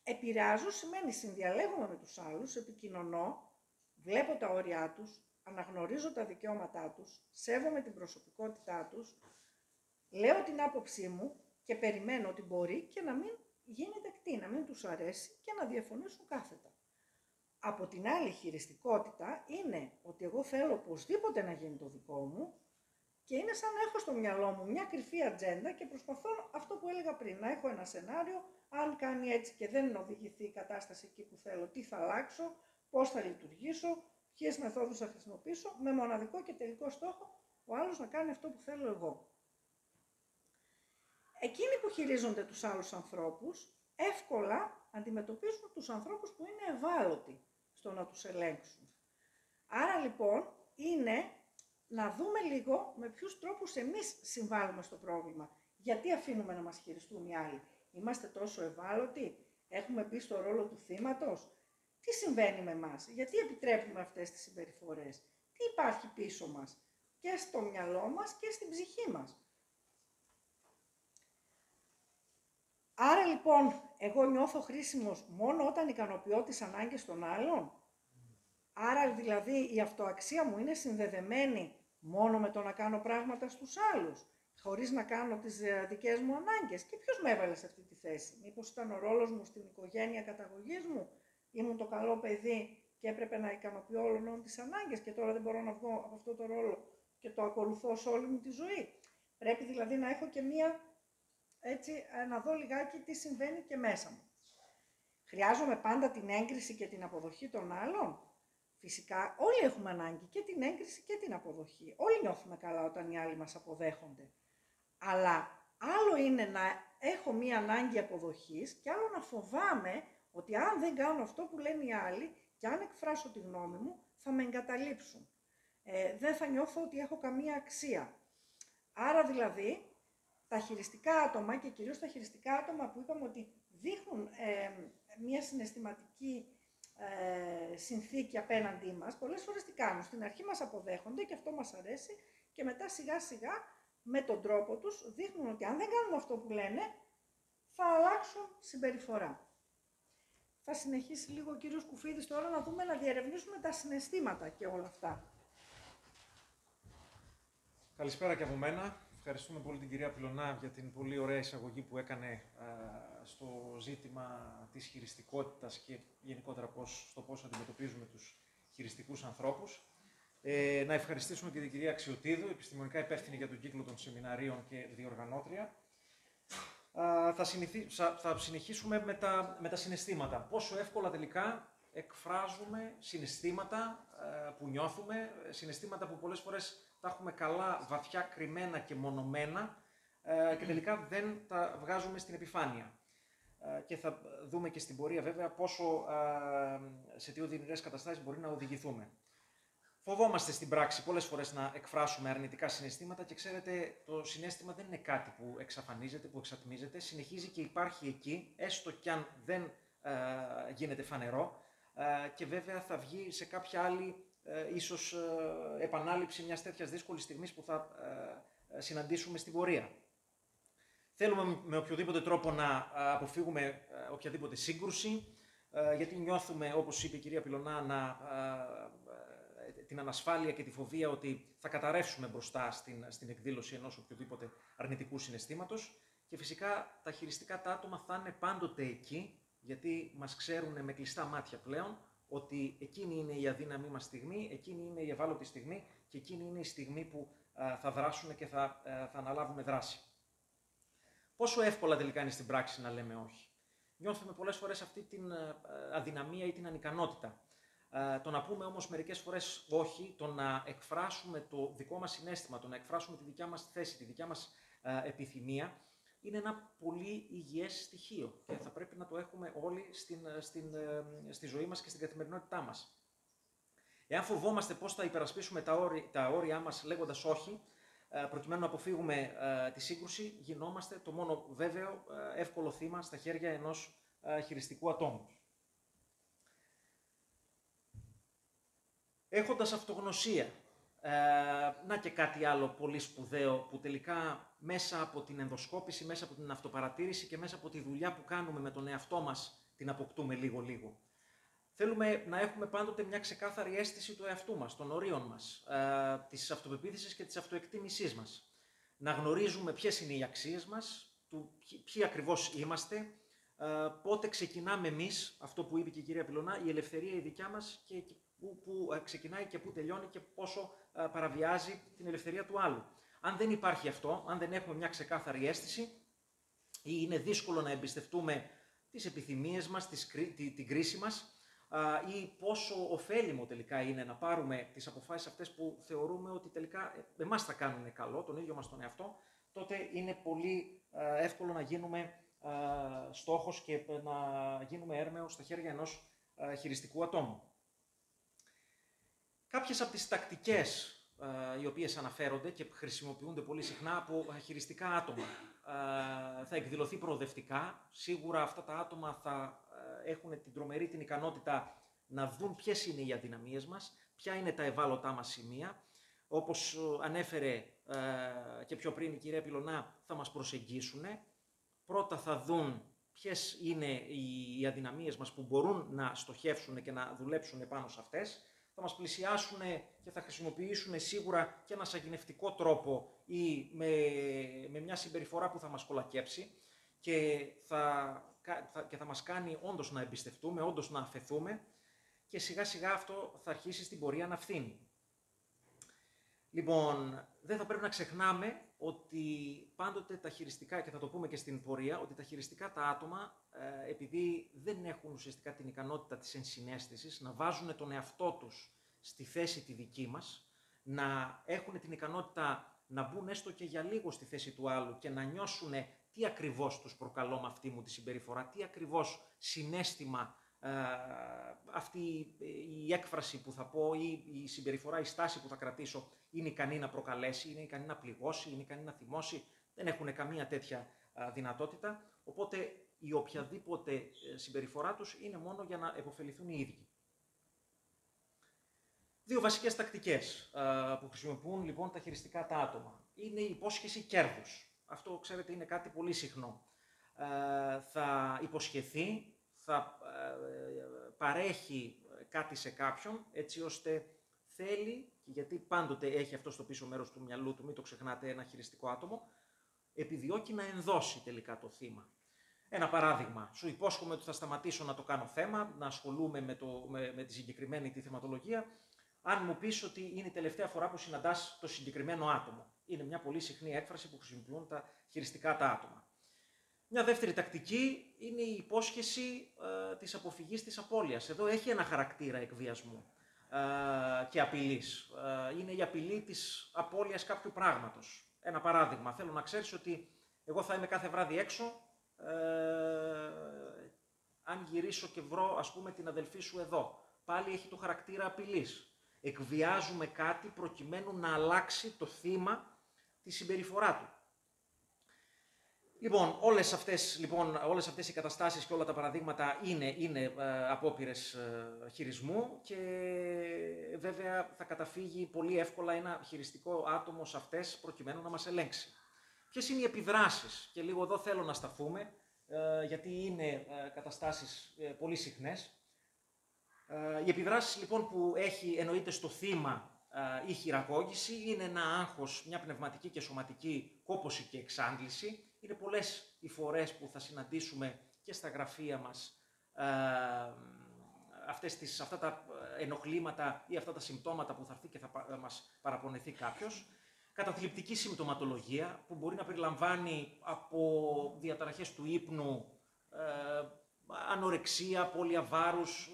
επηρεάζω σημαίνει συνδιαλέγομαι με τους άλλους, επικοινωνώ, βλέπω τα όρια τους, αναγνωρίζω τα δικαιώματά τους, σέβομαι την προσωπικότητά τους, λέω την άποψή μου και περιμένω ότι μπορεί και να μην γίνει δεκτή, να μην τους αρέσει και να διαφωνήσουν κάθετα. Από την άλλη, χειριστικότητα είναι ότι εγώ θέλω οπωσδήποτε να γίνει το δικό μου και είναι σαν να έχω στο μυαλό μου μια κρυφή ατζέντα και προσπαθώ αυτό που έλεγα πριν, να έχω ένα σενάριο, αν κάνει έτσι και δεν οδηγηθεί η κατάσταση εκεί που θέλω, τι θα αλλάξω, πώς θα λειτουργήσω, ποιες μεθόδους θα χρησιμοποιήσω, με μοναδικό και τελικό στόχο ο άλλος να κάνει αυτό που θέλω εγώ. Εκείνοι που χειρίζονται τους άλλους ανθρώπους εύκολα αντιμετωπίζουν τους ανθρώπους που είναι ευάλωτοι στο να τους ελέγξουν. Άρα λοιπόν είναι να δούμε λίγο με ποιους τρόπους εμείς συμβάλλουμε στο πρόβλημα. Γιατί αφήνουμε να μας χειριστούν οι άλλοι? Είμαστε τόσο ευάλωτοι? Έχουμε μπει στο ρόλο του θύματος? Τι συμβαίνει με εμάς? Γιατί επιτρέπουμε αυτές τις συμπεριφορές? Τι υπάρχει πίσω μας? Και στο μυαλό μας και στην ψυχή μας. Άρα λοιπόν, εγώ νιώθω χρήσιμος μόνο όταν ικανοποιώ τις ανάγκες των άλλων. Άρα δηλαδή η αυτοαξία μου είναι συνδεδεμένη μόνο με το να κάνω πράγματα στους άλλους, χωρίς να κάνω τις δικές μου ανάγκες. Και ποιος με έβαλε σε αυτή τη θέση? Μήπως ήταν ο ρόλος μου στην οικογένεια καταγωγής μου? Ήμουν το καλό παιδί και έπρεπε να ικανοποιώ όλων τις ανάγκες και τώρα δεν μπορώ να βγω από αυτό το ρόλο και το ακολουθώ σε όλη μου τη ζωή? Πρέπει δηλαδή να έχω και έτσι να δω λιγάκι τι συμβαίνει και μέσα μου. Χρειάζομαι πάντα την έγκριση και την αποδοχή των άλλων? Φυσικά όλοι έχουμε ανάγκη και την έγκριση και την αποδοχή. Όλοι νιώθουμε καλά όταν οι άλλοι μας αποδέχονται. Αλλά άλλο είναι να έχω μία ανάγκη αποδοχής και άλλο να φοβάμαι ότι αν δεν κάνω αυτό που λένε οι άλλοι και αν εκφράσω τη γνώμη μου θα με εγκαταλείψουν. Δεν θα νιώθω ότι έχω καμία αξία. Άρα δηλαδή τα χειριστικά άτομα και κυρίως τα χειριστικά άτομα που είπαμε ότι δείχνουν μια συναισθηματική συνθήκη απέναντί μας, πολλές φορές τι κάνουν? Στην αρχή μας αποδέχονται και αυτό μας αρέσει και μετά σιγά σιγά με τον τρόπο τους δείχνουν ότι αν δεν κάνουμε αυτό που λένε θα αλλάξουν συμπεριφορά. Θα συνεχίσει λίγο ο κύριος Κουφίδης τώρα να δούμε, να διερευνήσουμε τα συναισθήματα και όλα αυτά. Καλησπέρα και από μένα. Ευχαριστούμε πολύ την κυρία Πυλωνά για την πολύ ωραία εισαγωγή που έκανε στο ζήτημα της χειριστικότητας και γενικότερα στο πώς αντιμετωπίζουμε τους χειριστικούς ανθρώπους. Να ευχαριστήσουμε και την κυρία Αξιωτίδου, επιστημονικά υπεύθυνη για τον κύκλο των σεμιναρίων και διοργανώτρια. Θα συνεχίσουμε με τα συναισθήματα. Πόσο εύκολα τελικά εκφράζουμε συναισθήματα που νιώθουμε, συναισθήματα που πολλές φορές τα έχουμε καλά, βαθιά, κρυμμένα και μονομένα και τελικά δεν τα βγάζουμε στην επιφάνεια. Και θα δούμε και στην πορεία βέβαια πόσο σε τι οδυνηρές καταστάσεις μπορεί να οδηγηθούμε. Φοβόμαστε στην πράξη πολλές φορές να εκφράσουμε αρνητικά συναισθήματα και ξέρετε, το συναίσθημα δεν είναι κάτι που εξαφανίζεται, που εξατμίζεται, συνεχίζει και υπάρχει εκεί, έστω κι αν δεν γίνεται φανερό και βέβαια θα βγει σε κάποια άλλη ίσως επανάληψη μιας τέτοιας δύσκολης στιγμής που θα συναντήσουμε στην πορεία. Θέλουμε με οποιοδήποτε τρόπο να αποφύγουμε οποιαδήποτε σύγκρουση, γιατί νιώθουμε, όπως είπε η κυρία Πυλωνά, την ανασφάλεια και τη φοβία ότι θα καταρρεύσουμε μπροστά στην εκδήλωση ενός οποιοδήποτε αρνητικού συναισθήματος και φυσικά τα χειριστικά τα άτομα θα είναι πάντοτε εκεί, γιατί μας ξέρουν με κλειστά μάτια πλέον ότι εκείνη είναι η αδύναμή μας στιγμή, εκείνη είναι η ευάλωτη στιγμή και εκείνη είναι η στιγμή που θα δράσουν και θα αναλάβουν δράση. Πόσο εύκολα τελικά είναι στην πράξη να λέμε όχι. Νιώθουμε πολλές φορές αυτή την αδυναμία ή την ανικανότητα. Το να πούμε όμως μερικές φορές όχι, το να εκφράσουμε το δικό μας συναίσθημα, το να εκφράσουμε τη δικιά μας θέση, τη δικιά μας επιθυμία, είναι ένα πολύ υγιές στοιχείο και θα πρέπει να το έχουμε όλοι στη ζωή μας και στην καθημερινότητά μας. Εάν φοβόμαστε πώς θα υπερασπίσουμε τα όρια μας λέγοντας όχι, προκειμένου να αποφύγουμε τη σύγκρουση, γινόμαστε το μόνο βέβαιο εύκολο θύμα στα χέρια ενός χειριστικού ατόμου. Έχοντας αυτογνωσία, να και κάτι άλλο πολύ σπουδαίο που τελικά μέσα από την ενδοσκόπηση, μέσα από την αυτοπαρατήρηση και μέσα από τη δουλειά που κάνουμε με τον εαυτό μας την αποκτούμε λίγο-λίγο. Θέλουμε να έχουμε πάντοτε μια ξεκάθαρη αίσθηση του εαυτού μας, των ορίων μας, της αυτοπεποίθησης και της αυτοεκτίμησής μας. Να γνωρίζουμε ποιες είναι οι αξίες μας, ποιοι ακριβώς είμαστε, πότε ξεκινάμε εμείς, αυτό που είπε και η κυρία Πυλωνά, η ελευθερία η δικιά μας και που ξεκινάει και που τελειώνει και πόσο παραβιάζει την ελευθερία του άλλου. Αν δεν υπάρχει αυτό, αν δεν έχουμε μια ξεκάθαρη αίσθηση ή είναι δύσκολο να εμπιστευτούμε τις επιθυμίες μας, την κρίση μας ή πόσο ωφέλιμο τελικά είναι να πάρουμε τις αποφάσεις αυτές που θεωρούμε ότι τελικά εμάς θα κάνουν καλό, τον ίδιο μας τον εαυτό, τότε είναι πολύ εύκολο να γίνουμε στόχος και να γίνουμε έρμεο στα χέρια ενός χειριστικού ατόμου. Κάποιες από τις τακτικές οι οποίες αναφέρονται και χρησιμοποιούνται πολύ συχνά από χειριστικά άτομα θα εκδηλωθεί προοδευτικά. Σίγουρα αυτά τα άτομα θα έχουν την τρομερή την ικανότητα να δουν ποιες είναι οι αδυναμίες μας, ποια είναι τα ευάλωτά μας σημεία. Όπως ανέφερε και πιο πριν η κυρία Πυλωνά, θα μας προσεγγίσουν. Πρώτα θα δουν ποιες είναι οι αδυναμίες μας που μπορούν να στοχεύσουν και να δουλέψουν πάνω σε αυτές. Θα μας πλησιάσουν και θα χρησιμοποιήσουν σίγουρα και ένα σαγηνευτικό τρόπο ή με μια συμπεριφορά που θα μας κολακέψει και θα μας κάνει όντως να εμπιστευτούμε, όντως να αφεθούμε και σιγά σιγά αυτό θα αρχίσει στην πορεία να φθήνει. Λοιπόν, δεν θα πρέπει να ξεχνάμε ότι πάντοτε τα χειριστικά, και θα το πούμε και στην πορεία, ότι τα χειριστικά τα άτομα, επειδή δεν έχουν ουσιαστικά την ικανότητα της ενσυναίσθησης, να βάζουν τον εαυτό τους στη θέση τη δική μας, να έχουν την ικανότητα να μπουν έστω και για λίγο στη θέση του άλλου και να νιώσουν τι ακριβώς τους προκαλώ με αυτή μου τη συμπεριφορά, τι ακριβώς συναίσθημα αυτή η έκφραση που θα πω ή η συμπεριφορά, η στάση που θα κρατήσω είναι ικανή να προκαλέσει, είναι ικανή να πληγώσει, είναι ικανή να θυμώσει. Δεν έχουν καμία τέτοια δυνατότητα, οπότε η οποιαδήποτε συμπεριφορά τους είναι μόνο για να επωφεληθούν οι ίδιοι. Δύο βασικές τακτικές που χρησιμοποιούν λοιπόν τα χειριστικά τα άτομα. Είναι η υπόσχεση κέρδους. Αυτό, ξέρετε, είναι κάτι πολύ συχνό. Θα υποσχεθεί, θα παρέχει κάτι σε κάποιον, έτσι ώστε θέλει, γιατί πάντοτε έχει αυτό στο πίσω μέρος του μυαλού του, μην το ξεχνάτε, ένα χειριστικό άτομο, επιδιώκει να ενδώσει τελικά το θύμα. Ένα παράδειγμα, σου υπόσχομαι ότι θα σταματήσω να το κάνω θέμα, να ασχολούμαι με τη συγκεκριμένη τη θεματολογία, αν μου πεις ότι είναι η τελευταία φορά που συναντάς το συγκεκριμένο άτομο. Είναι μια πολύ συχνή έκφραση που χρησιμοποιούν τα χειριστικά τα άτομα. Μια δεύτερη τακτική είναι η υπόσχεση της αποφυγής της απώλειας. Εδώ έχει ένα χαρακτήρα εκβιασμού και απειλής. Είναι η απειλή της απώλειας κάποιου πράγματος. Ένα παράδειγμα, θέλω να ξέρεις ότι εγώ θα είμαι κάθε βράδυ έξω, αν γυρίσω και βρω, ας πούμε, την αδελφή σου εδώ. Πάλι έχει το χαρακτήρα απειλής. Εκβιάζουμε κάτι προκειμένου να αλλάξει το θύμα τη συμπεριφορά του. Λοιπόν, όλες αυτές οι καταστάσεις και όλα τα παραδείγματα είναι απόπειρες χειρισμού και βέβαια θα καταφύγει πολύ εύκολα ένα χειριστικό άτομο σε αυτές προκειμένου να μας ελέγξει. Ποιες είναι οι επιδράσεις? Και λίγο εδώ θέλω να σταθούμε, γιατί είναι καταστάσεις πολύ συχνές. Οι επιδράσεις λοιπόν που έχει εννοείται στο θύμα η χειραγώγηση είναι ένα άγχος, μια πνευματική και σωματική κόπωση και εξάντληση. Είναι πολλές οι φορές που θα συναντήσουμε και στα γραφεία μας αυτά τα ενοχλήματα ή αυτά τα συμπτώματα που θα έρθει και θα μας παραπονεθεί κάποιος. Καταθλιπτική συμπτωματολογία που μπορεί να περιλαμβάνει από διαταραχές του ύπνου, ανορεξία, απώλεια βάρους,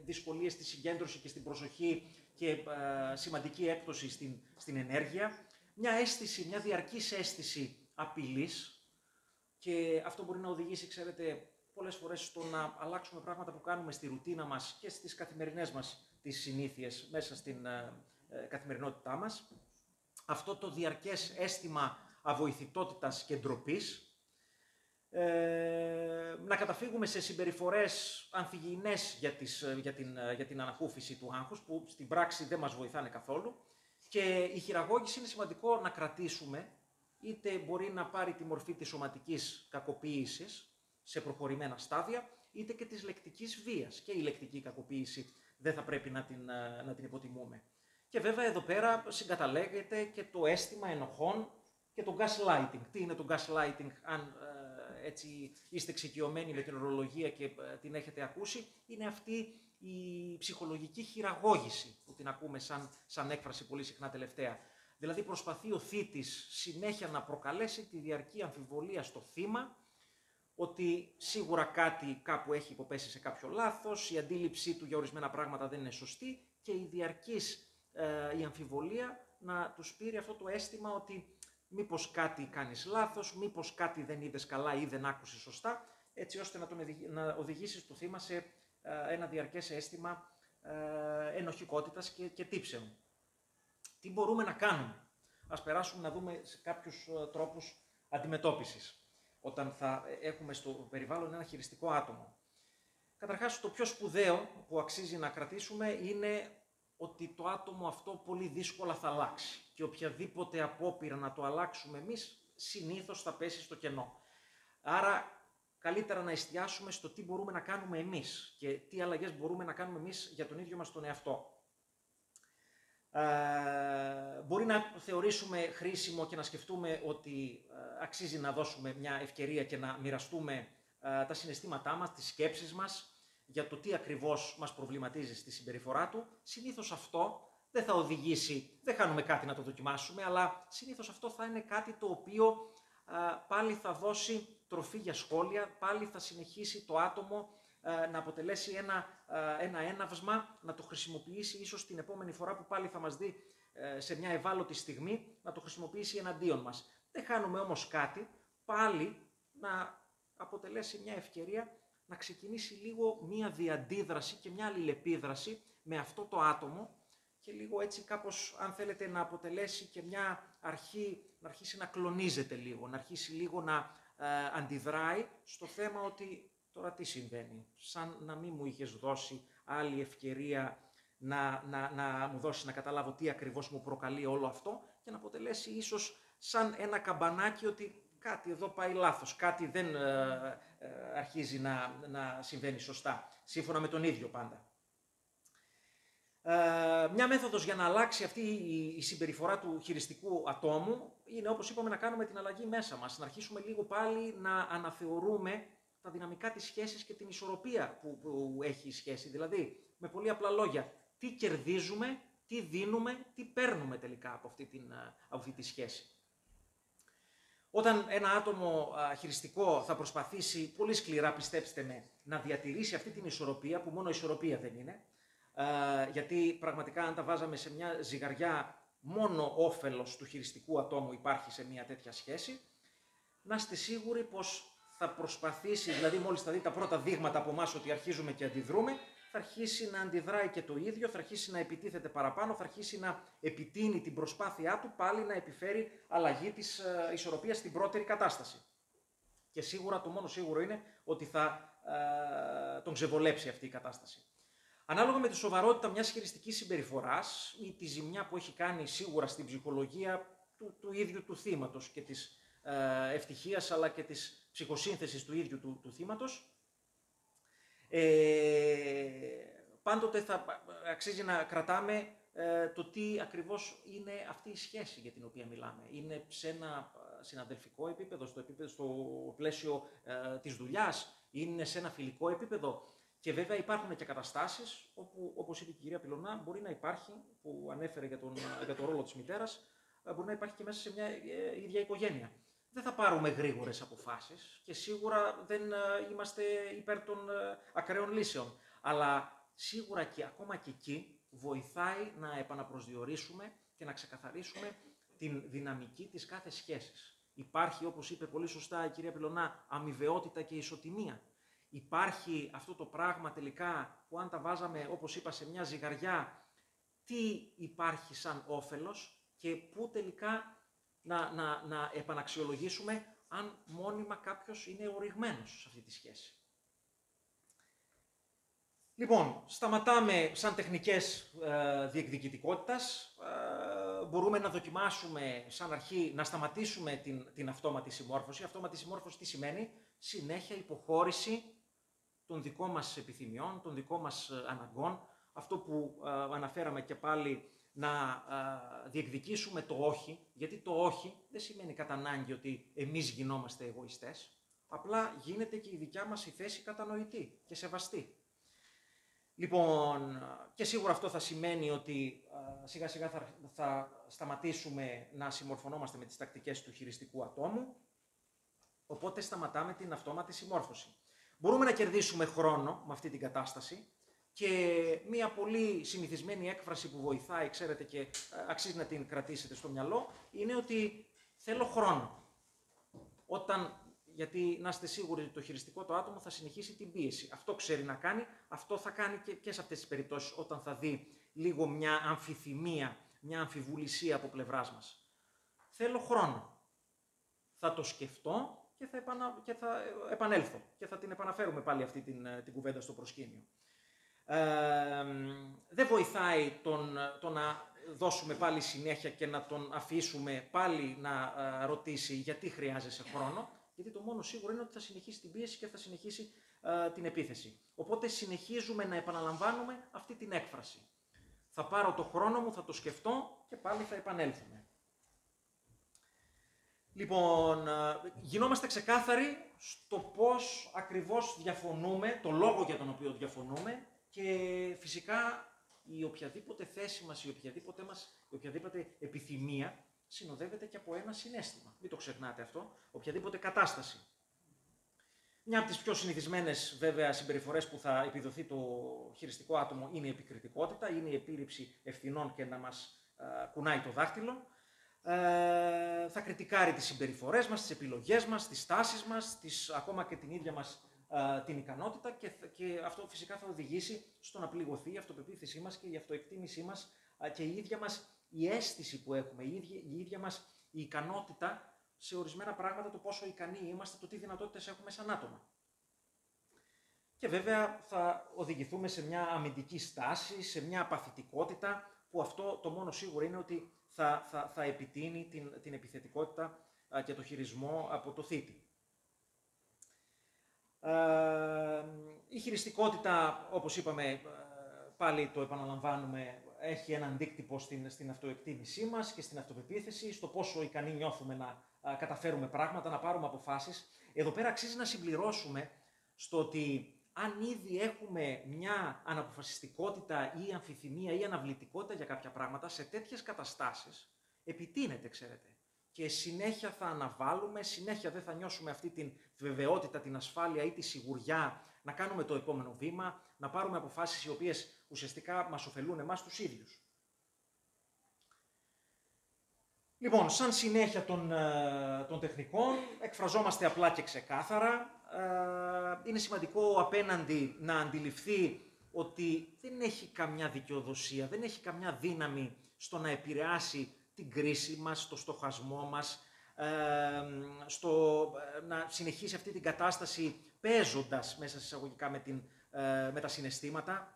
δυσκολίες στη συγκέντρωση και στην προσοχή και σημαντική έκπτωση στην ενέργεια. Μια διαρκής αίσθηση απειλής και αυτό μπορεί να οδηγήσει, ξέρετε, πολλές φορές στο να αλλάξουμε πράγματα που κάνουμε στη ρουτίνα μας και στις καθημερινές μας τις συνήθειες μέσα στην καθημερινότητά μας. Αυτό το διαρκές αίσθημα αβοηθητότητας και ντροπής, να καταφύγουμε σε συμπεριφορές ανθυγιεινές για την ανακούφιση του άγχους, που στην πράξη δεν μας βοηθάνε καθόλου. Και η χειραγώγηση είναι σημαντικό να κρατήσουμε, είτε μπορεί να πάρει τη μορφή της σωματικής κακοποίησης σε προχωρημένα στάδια, είτε και της λεκτικής βίας. Και η λεκτική κακοποίηση δεν θα πρέπει να την υποτιμούμε. Και βέβαια εδώ πέρα συγκαταλέγεται και το αίσθημα ενοχών και το gaslighting. Τι είναι το gaslighting, αν έτσι είστε εξοικειωμένοι με την ορολογία και την έχετε ακούσει, είναι αυτή η ψυχολογική χειραγώγηση που την ακούμε σαν έκφραση πολύ συχνά τελευταία. Δηλαδή προσπαθεί ο θήτης συνέχεια να προκαλέσει τη διαρκή αμφιβολία στο θύμα, ότι σίγουρα κάτι κάπου έχει υποπέσει σε κάποιο λάθος, η αντίληψή του για ορισμένα πράγματα δεν είναι σωστή και η διαρκής η αμφιβολία να του σπείρει αυτό το αίσθημα ότι μήπως κάτι κάνεις λάθος, μήπως κάτι δεν είδες καλά ή δεν άκουσες σωστά, έτσι ώστε να οδηγήσεις το θύμα σε ένα διαρκές αίσθημα ενοχικότητας και τύψεων. Τι μπορούμε να κάνουμε? Ας περάσουμε να δούμε σε κάποιους τρόπους αντιμετώπισης όταν θα έχουμε στο περιβάλλον ένα χειριστικό άτομο. Καταρχάς, το πιο σπουδαίο που αξίζει να κρατήσουμε είναι ότι το άτομο αυτό πολύ δύσκολα θα αλλάξει και οποιαδήποτε απόπειρα να το αλλάξουμε εμείς συνήθως θα πέσει στο κενό. Άρα καλύτερα να εστιάσουμε στο τι μπορούμε να κάνουμε εμείς και τι αλλαγές μπορούμε να κάνουμε εμείς για τον ίδιο μας τον εαυτό. Μπορεί να θεωρήσουμε χρήσιμο και να σκεφτούμε ότι αξίζει να δώσουμε μια ευκαιρία και να μοιραστούμε τα συναισθήματά μας, τις σκέψεις μας, για το τι ακριβώς μας προβληματίζει στη συμπεριφορά του. Συνήθως αυτό δεν θα οδηγήσει, δεν χάνουμε κάτι να το δοκιμάσουμε, αλλά συνήθως αυτό θα είναι κάτι το οποίο πάλι θα δώσει τροφή για σχόλια, πάλι θα συνεχίσει το άτομο να αποτελέσει ένα έναυσμα, να το χρησιμοποιήσει ίσως την επόμενη φορά που πάλι θα μας δει σε μια ευάλωτη στιγμή, να το χρησιμοποιήσει εναντίον μας. Δεν χάνουμε όμως κάτι, πάλι να αποτελέσει μια ευκαιρία να ξεκινήσει λίγο μια διαντίδραση και μια αλληλεπίδραση με αυτό το άτομο και λίγο έτσι κάπως, αν θέλετε, να αποτελέσει και μια αρχή, να αρχίσει να κλονίζεται λίγο, να αρχίσει λίγο να αντιδράει στο θέμα ότι τώρα τι συμβαίνει, σαν να μην μου είχες δώσει άλλη ευκαιρία να μου δώσει να καταλάβω τι ακριβώς μου προκαλεί όλο αυτό και να αποτελέσει ίσως σαν ένα καμπανάκι ότι κάτι εδώ πάει λάθος, κάτι δεν αρχίζει να συμβαίνει σωστά, σύμφωνα με τον ίδιο πάντα. Μια μέθοδος για να αλλάξει αυτή η συμπεριφορά του χειριστικού ατόμου είναι, όπως είπαμε, να κάνουμε την αλλαγή μέσα μας, να αρχίσουμε λίγο πάλι να αναθεωρούμε τα δυναμικά της σχέσης και την ισορροπία που έχει η σχέση. Δηλαδή, με πολύ απλά λόγια, τι κερδίζουμε, τι δίνουμε, τι παίρνουμε τελικά από αυτή τη σχέση. Όταν ένα άτομο χειριστικό θα προσπαθήσει πολύ σκληρά, πιστέψτε με, να διατηρήσει αυτή την ισορροπία, που μόνο ισορροπία δεν είναι, γιατί πραγματικά αν τα βάζαμε σε μια ζυγαριά, μόνο όφελος του χειριστικού ατόμου υπάρχει σε μια τέτοια σχέση, να είστε σίγουροι πως θα προσπαθήσει, δηλαδή μόλις θα δει τα πρώτα δείγματα από εμάς ότι αρχίζουμε και αντιδρούμε, θα αρχίσει να αντιδράει και το ίδιο, θα αρχίσει να επιτίθεται παραπάνω, θα αρχίσει να επιτείνει την προσπάθειά του πάλι να επιφέρει αλλαγή της ισορροπίας στην πρώτερη κατάσταση. Και σίγουρα, το μόνο σίγουρο είναι ότι θα τον ξεβολέψει αυτή η κατάσταση. Ανάλογα με τη σοβαρότητα μιας χειριστικής συμπεριφοράς ή τη ζημιά που έχει κάνει σίγουρα στην ψυχολογία του ίδιου του θύματος και της ευτυχίας αλλά και της ψυχοσύνθεσης του ίδιου του θύματος, πάντοτε θα αξίζει να κρατάμε το τι ακριβώς είναι αυτή η σχέση για την οποία μιλάμε. Είναι σε ένα συναδελφικό επίπεδο, στο πλαίσιο της δουλειάς, είναι σε ένα φιλικό επίπεδο. Και βέβαια υπάρχουν και καταστάσεις όπου, όπως είπε η κυρία Πυλωνά, μπορεί να υπάρχει, που ανέφερε για τον ρόλο της μητέρας, μπορεί να υπάρχει και μέσα σε μια ίδια οικογένεια. Δεν θα πάρουμε γρήγορες αποφάσεις και σίγουρα δεν είμαστε υπέρ των ακραίων λύσεων. Αλλά σίγουρα και ακόμα και εκεί βοηθάει να επαναπροσδιορίσουμε και να ξεκαθαρίσουμε την δυναμική της κάθε σχέσης. Υπάρχει, όπως είπε πολύ σωστά η κυρία Πυλωνά, αμοιβαιότητα και ισοτιμία. Υπάρχει αυτό το πράγμα τελικά που αν τα βάζαμε, όπως είπα, σε μια ζυγαριά, τι υπάρχει σαν όφελος και πού τελικά να επαναξιολογήσουμε αν μόνιμα κάποιος είναι οριγμένος σε αυτή τη σχέση. Λοιπόν, σταματάμε σαν τεχνικές διεκδικητικότητας. Μπορούμε να δοκιμάσουμε σαν αρχή να σταματήσουμε την αυτόματη συμμόρφωση. Αυτόματη συμμόρφωση τι σημαίνει? Συνέχεια υποχώρηση των δικών μας επιθυμιών, των δικών μας αναγκών. Αυτό που αναφέραμε και πάλι, να διεκδικήσουμε το όχι, γιατί το όχι δεν σημαίνει κατά ανάγκη ότι εμείς γινόμαστε εγωιστές, απλά γίνεται και η δικιά μας η θέση κατανοητή και σεβαστή. Λοιπόν, και σίγουρα αυτό θα σημαίνει ότι σιγά σιγά θα σταματήσουμε να συμμορφωνόμαστε με τις τακτικές του χειριστικού ατόμου, οπότε σταματάμε την αυτόματη συμμόρφωση. Μπορούμε να κερδίσουμε χρόνο με αυτή την κατάσταση και μία πολύ συνηθισμένη έκφραση που βοηθάει, ξέρετε, και αξίζει να την κρατήσετε στο μυαλό, είναι ότι θέλω χρόνο. Γιατί να είστε σίγουροι ότι το χειριστικό το άτομο θα συνεχίσει την πίεση. Αυτό ξέρει να κάνει, αυτό θα κάνει και σε αυτές τις περιπτώσεις όταν θα δει λίγο μια αμφιθυμία, μια αμφιβουλησία από πλευράς μας. Θέλω χρόνο. Θα το σκεφτώ και θα επανέλθω και θα την επαναφέρουμε πάλι αυτή την κουβέντα στο προσκήνιο. Δεν βοηθάει το να δώσουμε πάλι συνέχεια και να τον αφήσουμε πάλι να ρωτήσει γιατί χρειάζεσαι χρόνο, γιατί το μόνο σίγουρο είναι ότι θα συνεχίσει την πίεση και θα συνεχίσει την επίθεση. Οπότε συνεχίζουμε να επαναλαμβάνουμε αυτή την έκφραση. Θα πάρω το χρόνο μου, θα το σκεφτώ και πάλι θα επανέλθουμε. Λοιπόν, γινόμαστε ξεκάθαροι στο πώς ακριβώς διαφωνούμε, το λόγο για τον οποίο διαφωνούμε και φυσικά η οποιαδήποτε θέση μας, η οποιαδήποτε επιθυμία συνοδεύεται και από ένα συναίσθημα. Μην το ξεχνάτε αυτό, οποιαδήποτε κατάσταση. Μια από τις πιο συνηθισμένες βέβαια συμπεριφορές που θα επιδοθεί το χειριστικό άτομο είναι η επικριτικότητα, είναι η επίρρηψη ευθυνών και να μας κουνάει το δάχτυλο. Θα κριτικάρει τις συμπεριφορές μας, τις επιλογές μας, τις στάσεις μας, ακόμα και την ίδια μας την ικανότητα και αυτό φυσικά θα οδηγήσει στο να πληγωθεί η αυτοπεποίθησή μας και η αυτοεκτίμησή μας και η ίδια μας η αίσθηση που έχουμε, η ίδια μας η ικανότητα σε ορισμένα πράγματα, το πόσο ικανοί είμαστε, το τι δυνατότητες έχουμε σαν άτομα. Και βέβαια θα οδηγηθούμε σε μια αμυντική στάση, σε μια απαθητικότητα, που αυτό το μόνο σίγουρο είναι ότι θα επιτείνει την επιθετικότητα και το χειρισμό από το θήτη. Η χειριστικότητα, όπως είπαμε, πάλι το επαναλαμβάνουμε, έχει ένα αντίκτυπο στην αυτοεκτίμησή μας και στην αυτοπεποίθηση, στο πόσο ικανοί νιώθουμε να καταφέρουμε πράγματα, να πάρουμε αποφάσεις. Εδώ πέρα αξίζει να συμπληρώσουμε στο ότι αν ήδη έχουμε μια αναποφασιστικότητα ή αμφιθυμία ή αναβλητικότητα για κάποια πράγματα, σε τέτοιες καταστάσεις επιτείνεται, ξέρετε. Και συνέχεια θα αναβάλουμε, συνέχεια δεν θα νιώσουμε αυτή την βεβαιότητα, την ασφάλεια ή τη σιγουριά να κάνουμε το επόμενο βήμα, να πάρουμε αποφάσεις οι οποίες ουσιαστικά μας ωφελούν εμάς τους ίδιους. Λοιπόν, σαν συνέχεια των τεχνικών, εκφραζόμαστε απλά και ξεκάθαρα. Είναι σημαντικό ο απέναντι να αντιληφθεί ότι δεν έχει καμιά δικαιοδοσία, δεν έχει καμιά δύναμη στο να επηρεάσει την κρίση μας, το στοχασμό μας, να συνεχίσει αυτή την κατάσταση παίζοντας μέσα εισαγωγικά με τα συναισθήματα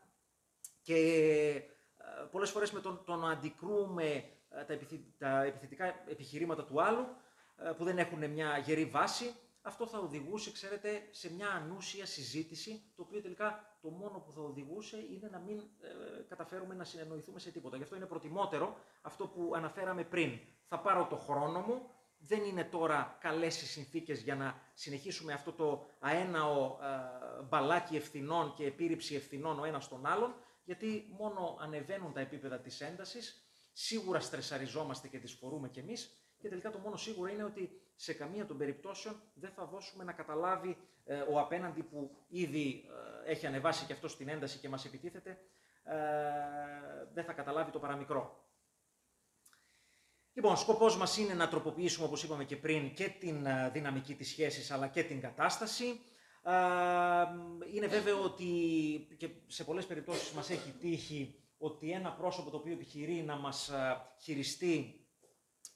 και πολλές φορές με το να αντικρούμε τα επιθετικά επιχειρήματα του άλλου που δεν έχουν μια γερή βάση, αυτό θα οδηγούσε, ξέρετε, σε μια ανούσια συζήτηση, το οποίο τελικά το μόνο που θα οδηγούσε είναι να μην καταφέρουμε να συνεννοηθούμε σε τίποτα. Γι' αυτό είναι προτιμότερο αυτό που αναφέραμε πριν. Θα πάρω το χρόνο μου, δεν είναι τώρα καλές οι συνθήκες για να συνεχίσουμε αυτό το αέναο μπαλάκι ευθυνών και επίρρηψη ευθυνών ο ένας τον άλλον, γιατί μόνο ανεβαίνουν τα επίπεδα της έντασης, σίγουρα στρεσαριζόμαστε και τις φορούμε κι εμείς και τελικά το μόνο σίγουρο είναι ότι σε καμία των περιπτώσεων δεν θα δώσουμε να καταλάβει ο απέναντι που ήδη έχει ανεβάσει και αυτό στην ένταση και μας επιτίθεται, δεν θα καταλάβει το παραμικρό. Λοιπόν, σκοπός μας είναι να τροποποιήσουμε, όπως είπαμε και πριν, και την δυναμική της σχέσης αλλά και την κατάσταση. Είναι βέβαιο ότι και σε πολλές περιπτώσεις μας έχει τύχει ότι ένα πρόσωπο το οποίο επιχειρεί να μας χειριστεί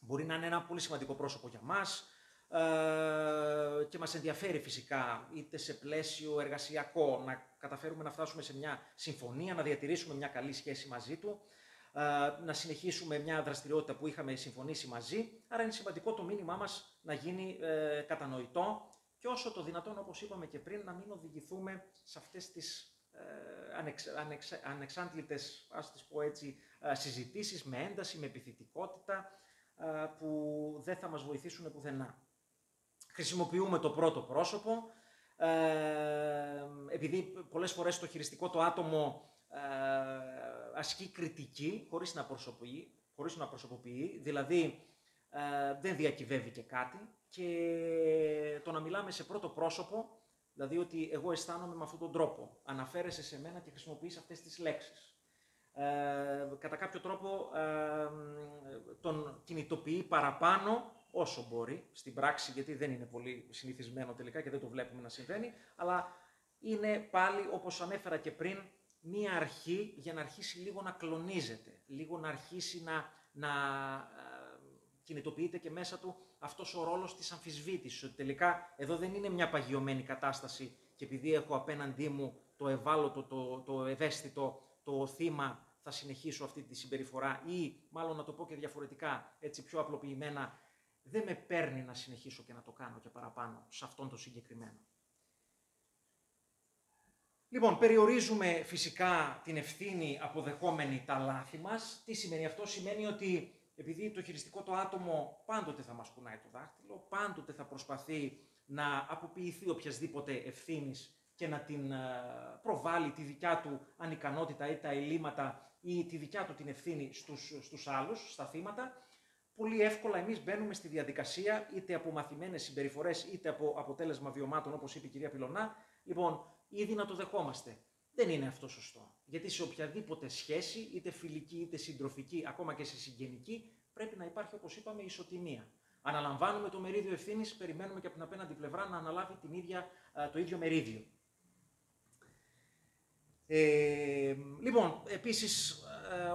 μπορεί να είναι ένα πολύ σημαντικό πρόσωπο για μας και μας ενδιαφέρει φυσικά είτε σε πλαίσιο εργασιακό να καταφέρουμε να φτάσουμε σε μια συμφωνία, να διατηρήσουμε μια καλή σχέση μαζί του, να συνεχίσουμε μια δραστηριότητα που είχαμε συμφωνήσει μαζί. Άρα είναι σημαντικό το μήνυμά μας να γίνει κατανοητό και όσο το δυνατόν, όπως είπαμε και πριν, να μην οδηγηθούμε σε αυτές τις ανεξάντλητες, ας τις πω έτσι, συζητήσεις με ένταση, με επιθετικότητα, που δεν θα μας βοηθήσουν πουθενά. Χρησιμοποιούμε το πρώτο πρόσωπο, επειδή πολλές φορές το χειριστικό το άτομο ασκεί κριτική χωρίς να προσωποποιεί, δηλαδή δεν διακυβεύει και κάτι, και το να μιλάμε σε πρώτο πρόσωπο, δηλαδή ότι εγώ αισθάνομαι με αυτόν τον τρόπο, αναφέρεσαι σε μένα και χρησιμοποιείς αυτές τις λέξεις. Κατά κάποιο τρόπο τον κινητοποιεί παραπάνω όσο μπορεί, στην πράξη, γιατί δεν είναι πολύ συνηθισμένο τελικά και δεν το βλέπουμε να συμβαίνει, αλλά είναι πάλι, όπως ανέφερα και πριν, μία αρχή για να αρχίσει λίγο να κλονίζεται, λίγο να αρχίσει να κινητοποιείται και μέσα του αυτός ο ρόλος της αμφισβήτησης, ότι τελικά εδώ δεν είναι μια παγιωμένη κατάσταση και επειδή έχω απέναντί μου το ευάλωτο, το ευαίσθητο, το θύμα, θα συνεχίσω αυτή τη συμπεριφορά, ή μάλλον να το πω και διαφορετικά, έτσι πιο απλοποιημένα, δεν με παίρνει να συνεχίσω και να το κάνω και παραπάνω σε αυτόν το συγκεκριμένο. Λοιπόν, περιορίζουμε φυσικά την ευθύνη αποδεχόμενη τα λάθη μας. Τι σημαίνει αυτό? Σημαίνει ότι επειδή το χειριστικό το άτομο πάντοτε θα μας κουνάει το δάχτυλο, πάντοτε θα προσπαθεί να αποποιηθεί οποιασδήποτε ευθύνης και να την προβάλλει τη δικιά του ανικανότητα ή τα ελλείμματα ή τη δικιά του την ευθύνη στους άλλους, στα θύματα, πολύ εύκολα εμείς μπαίνουμε στη διαδικασία, είτε από μαθημένες συμπεριφορές, είτε από αποτέλεσμα βιωμάτων, όπως είπε η κυρία Πιλωνά, λοιπόν, ήδη να το δεχόμαστε. Δεν είναι αυτό σωστό. Γιατί σε οποιαδήποτε σχέση, είτε φιλική είτε συντροφική, ακόμα και σε συγγενική, πρέπει να υπάρχει, όπως είπαμε, ισοτιμία. Αναλαμβάνουμε το μερίδιο ευθύνης, περιμένουμε και από την απέναντι πλευρά να αναλάβει το ίδιο μερίδιο. Λοιπόν, επίσης,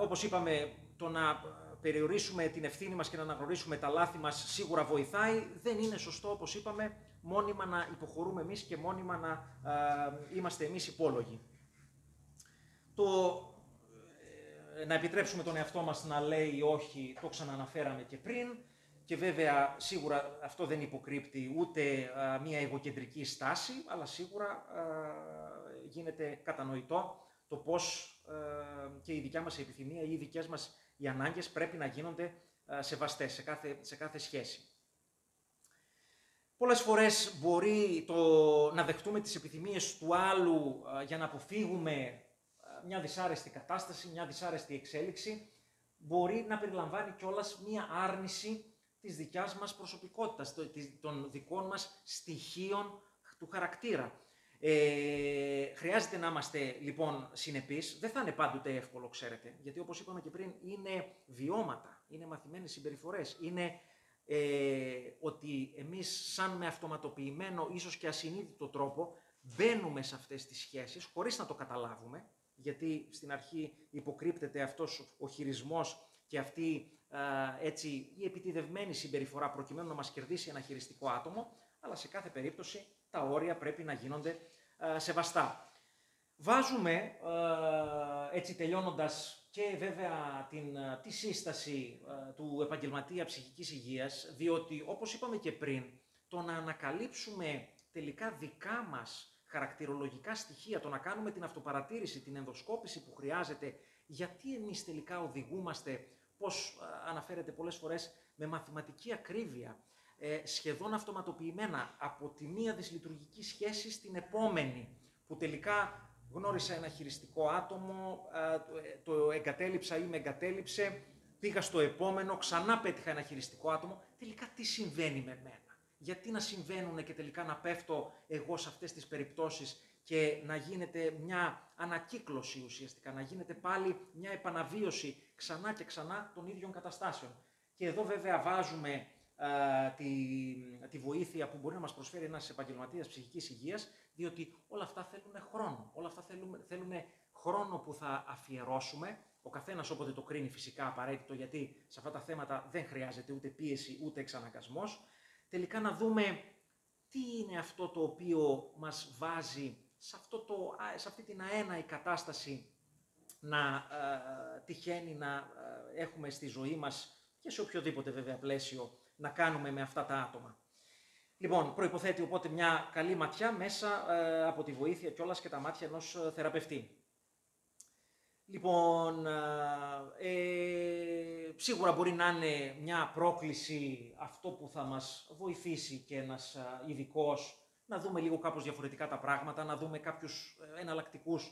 όπως είπαμε, το να περιορίσουμε την ευθύνη μας και να αναγνωρίσουμε τα λάθη μας σίγουρα βοηθάει. Δεν είναι σωστό, όπως είπαμε, μόνιμα να υποχωρούμε εμείς και μόνιμα να είμαστε εμείς υπόλογοι. Να επιτρέψουμε τον εαυτό μας να λέει όχι, το ξανααναφέραμε και πριν, και βέβαια σίγουρα αυτό δεν υποκρύπτει ούτε μια εγωκεντρική στάση, αλλά σίγουρα γίνεται κατανοητό το πώς και η δικιά μας επιθυμία ή οι δικές μας οι ανάγκες πρέπει να γίνονται σεβαστές σε κάθε σχέση. Πολλές φορές μπορεί να δεχτούμε τις επιθυμίες του άλλου για να αποφύγουμε μια δυσάρεστη κατάσταση, μια δυσάρεστη εξέλιξη, μπορεί να περιλαμβάνει κιόλας μια άρνηση της δικιάς μας προσωπικότητας, των δικών μας στοιχείων του χαρακτήρα. Χρειάζεται να είμαστε λοιπόν συνεπείς. Δεν θα είναι πάντοτε εύκολο, ξέρετε, γιατί όπως είπαμε και πριν, είναι βιώματα, είναι μαθημένες συμπεριφορές, είναι ότι εμείς σαν με αυτοματοποιημένο, ίσως και ασυνείδητο τρόπο, μπαίνουμε σε αυτές τις σχέσεις χωρίς να το καταλάβουμε, γιατί στην αρχή υποκρύπτεται αυτός ο χειρισμός και αυτή έτσι η επιτηδευμένη συμπεριφορά προκειμένου να μας κερδίσει ένα χειριστικό άτομο, αλλά σε κάθε περίπτωση τα όρια πρέπει να γίνονται σεβαστά. Βάζουμε, έτσι τελειώνοντας, και βέβαια τη σύσταση του επαγγελματία ψυχικής υγείας, διότι όπως είπαμε και πριν, το να ανακαλύψουμε τελικά δικά μας χαρακτηρολογικά στοιχεία, το να κάνουμε την αυτοπαρατήρηση, την ενδοσκόπηση που χρειάζεται, γιατί εμείς τελικά οδηγούμαστε, πώς αναφέρεται πολλές φορές, με μαθηματική ακρίβεια, σχεδόν αυτοματοποιημένα, από τη μία δυσλειτουργική σχέση στην επόμενη, που τελικά γνώρισα ένα χειριστικό άτομο, το εγκατέλειψα ή με εγκατέλειψε, πήγα στο επόμενο, ξανά πέτυχα ένα χειριστικό άτομο. Τελικά τι συμβαίνει με μένα? Γιατί να συμβαίνουν και τελικά να πέφτω εγώ σε αυτές τις περιπτώσεις και να γίνεται μια ανακύκλωση ουσιαστικά, να γίνεται πάλι μια επαναβίωση ξανά και ξανά των ίδιων καταστάσεων. Και εδώ βέβαια βάζουμε τη βοήθεια που μπορεί να μας προσφέρει ένας επαγγελματίας ψυχικής υγείας, διότι όλα αυτά θέλουν χρόνο. Όλα αυτά θέλουν χρόνο που θα αφιερώσουμε. Ο καθένας όποτε το κρίνει φυσικά απαραίτητο, γιατί σε αυτά τα θέματα δεν χρειάζεται ούτε πίεση ούτε εξαναγκασμός. Τελικά να δούμε τι είναι αυτό το οποίο μας βάζει σε αυτή την αέναη κατάσταση να τυχαίνει να έχουμε στη ζωή μας και σε οποιοδήποτε βέβαια πλαίσιο να κάνουμε με αυτά τα άτομα. Λοιπόν, προϋποθέτει οπότε μια καλή ματιά μέσα από τη βοήθεια κιόλας και τα μάτια ενός θεραπευτή. Λοιπόν, σίγουρα μπορεί να είναι μια πρόκληση αυτό που θα μας βοηθήσει και ένας ειδικός, να δούμε λίγο κάπως διαφορετικά τα πράγματα, να δούμε κάποιους εναλλακτικούς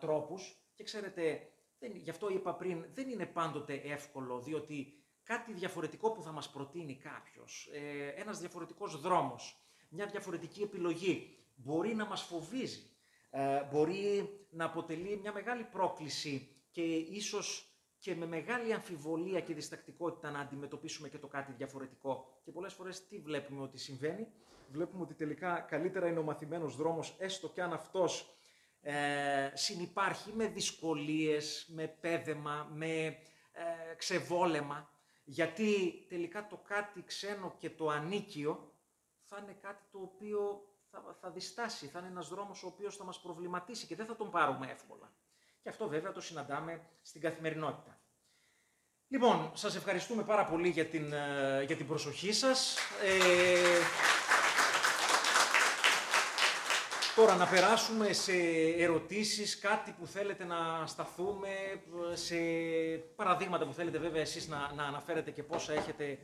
τρόπους. Και ξέρετε, γι' αυτό είπα πριν, δεν είναι πάντοτε εύκολο, διότι κάτι διαφορετικό που θα μας προτείνει κάποιος, ένας διαφορετικός δρόμος, μια διαφορετική επιλογή, μπορεί να μας φοβίζει, μπορεί να αποτελεί μια μεγάλη πρόκληση και ίσως και με μεγάλη αμφιβολία και διστακτικότητα να αντιμετωπίσουμε και το κάτι διαφορετικό. Και πολλές φορές τι βλέπουμε ότι συμβαίνει? Βλέπουμε ότι τελικά καλύτερα είναι ο μαθημένος δρόμος, έστω κι αν αυτός συνυπάρχει με δυσκολίες, με πέδεμα, με ξεβόλεμα, γιατί τελικά το κάτι ξένο και το ανίκιο θα είναι κάτι το οποίο θα διστάσει, θα είναι ένας δρόμος ο οποίος θα μας προβληματίσει και δεν θα τον πάρουμε εύκολα. Και αυτό βέβαια το συναντάμε στην καθημερινότητα. Λοιπόν, σας ευχαριστούμε πάρα πολύ για την προσοχή σας. Τώρα να περάσουμε σε ερωτήσεις, κάτι που θέλετε να σταθούμε, σε παραδείγματα που θέλετε βέβαια εσείς να αναφέρετε και πόσα έχετε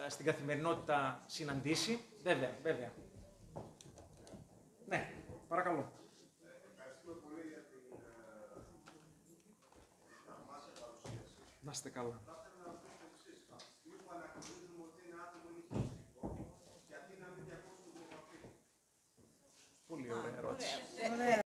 στην καθημερινότητα συναντήσει. Βέβαια. Ναι, παρακαλώ. Ευχαριστούμε πολύ για την θαυμάσια παρουσίαση. Να είστε καλά. Θα ήθελα να ρωτήσω το εξής. Στιγμή που αναγνωρίζουμε ότι ένα άτομο είναι χειριστικό, γιατί να μην διακόψουμε την επαφή? Πολύ ωραία ερώτηση. Ωραία.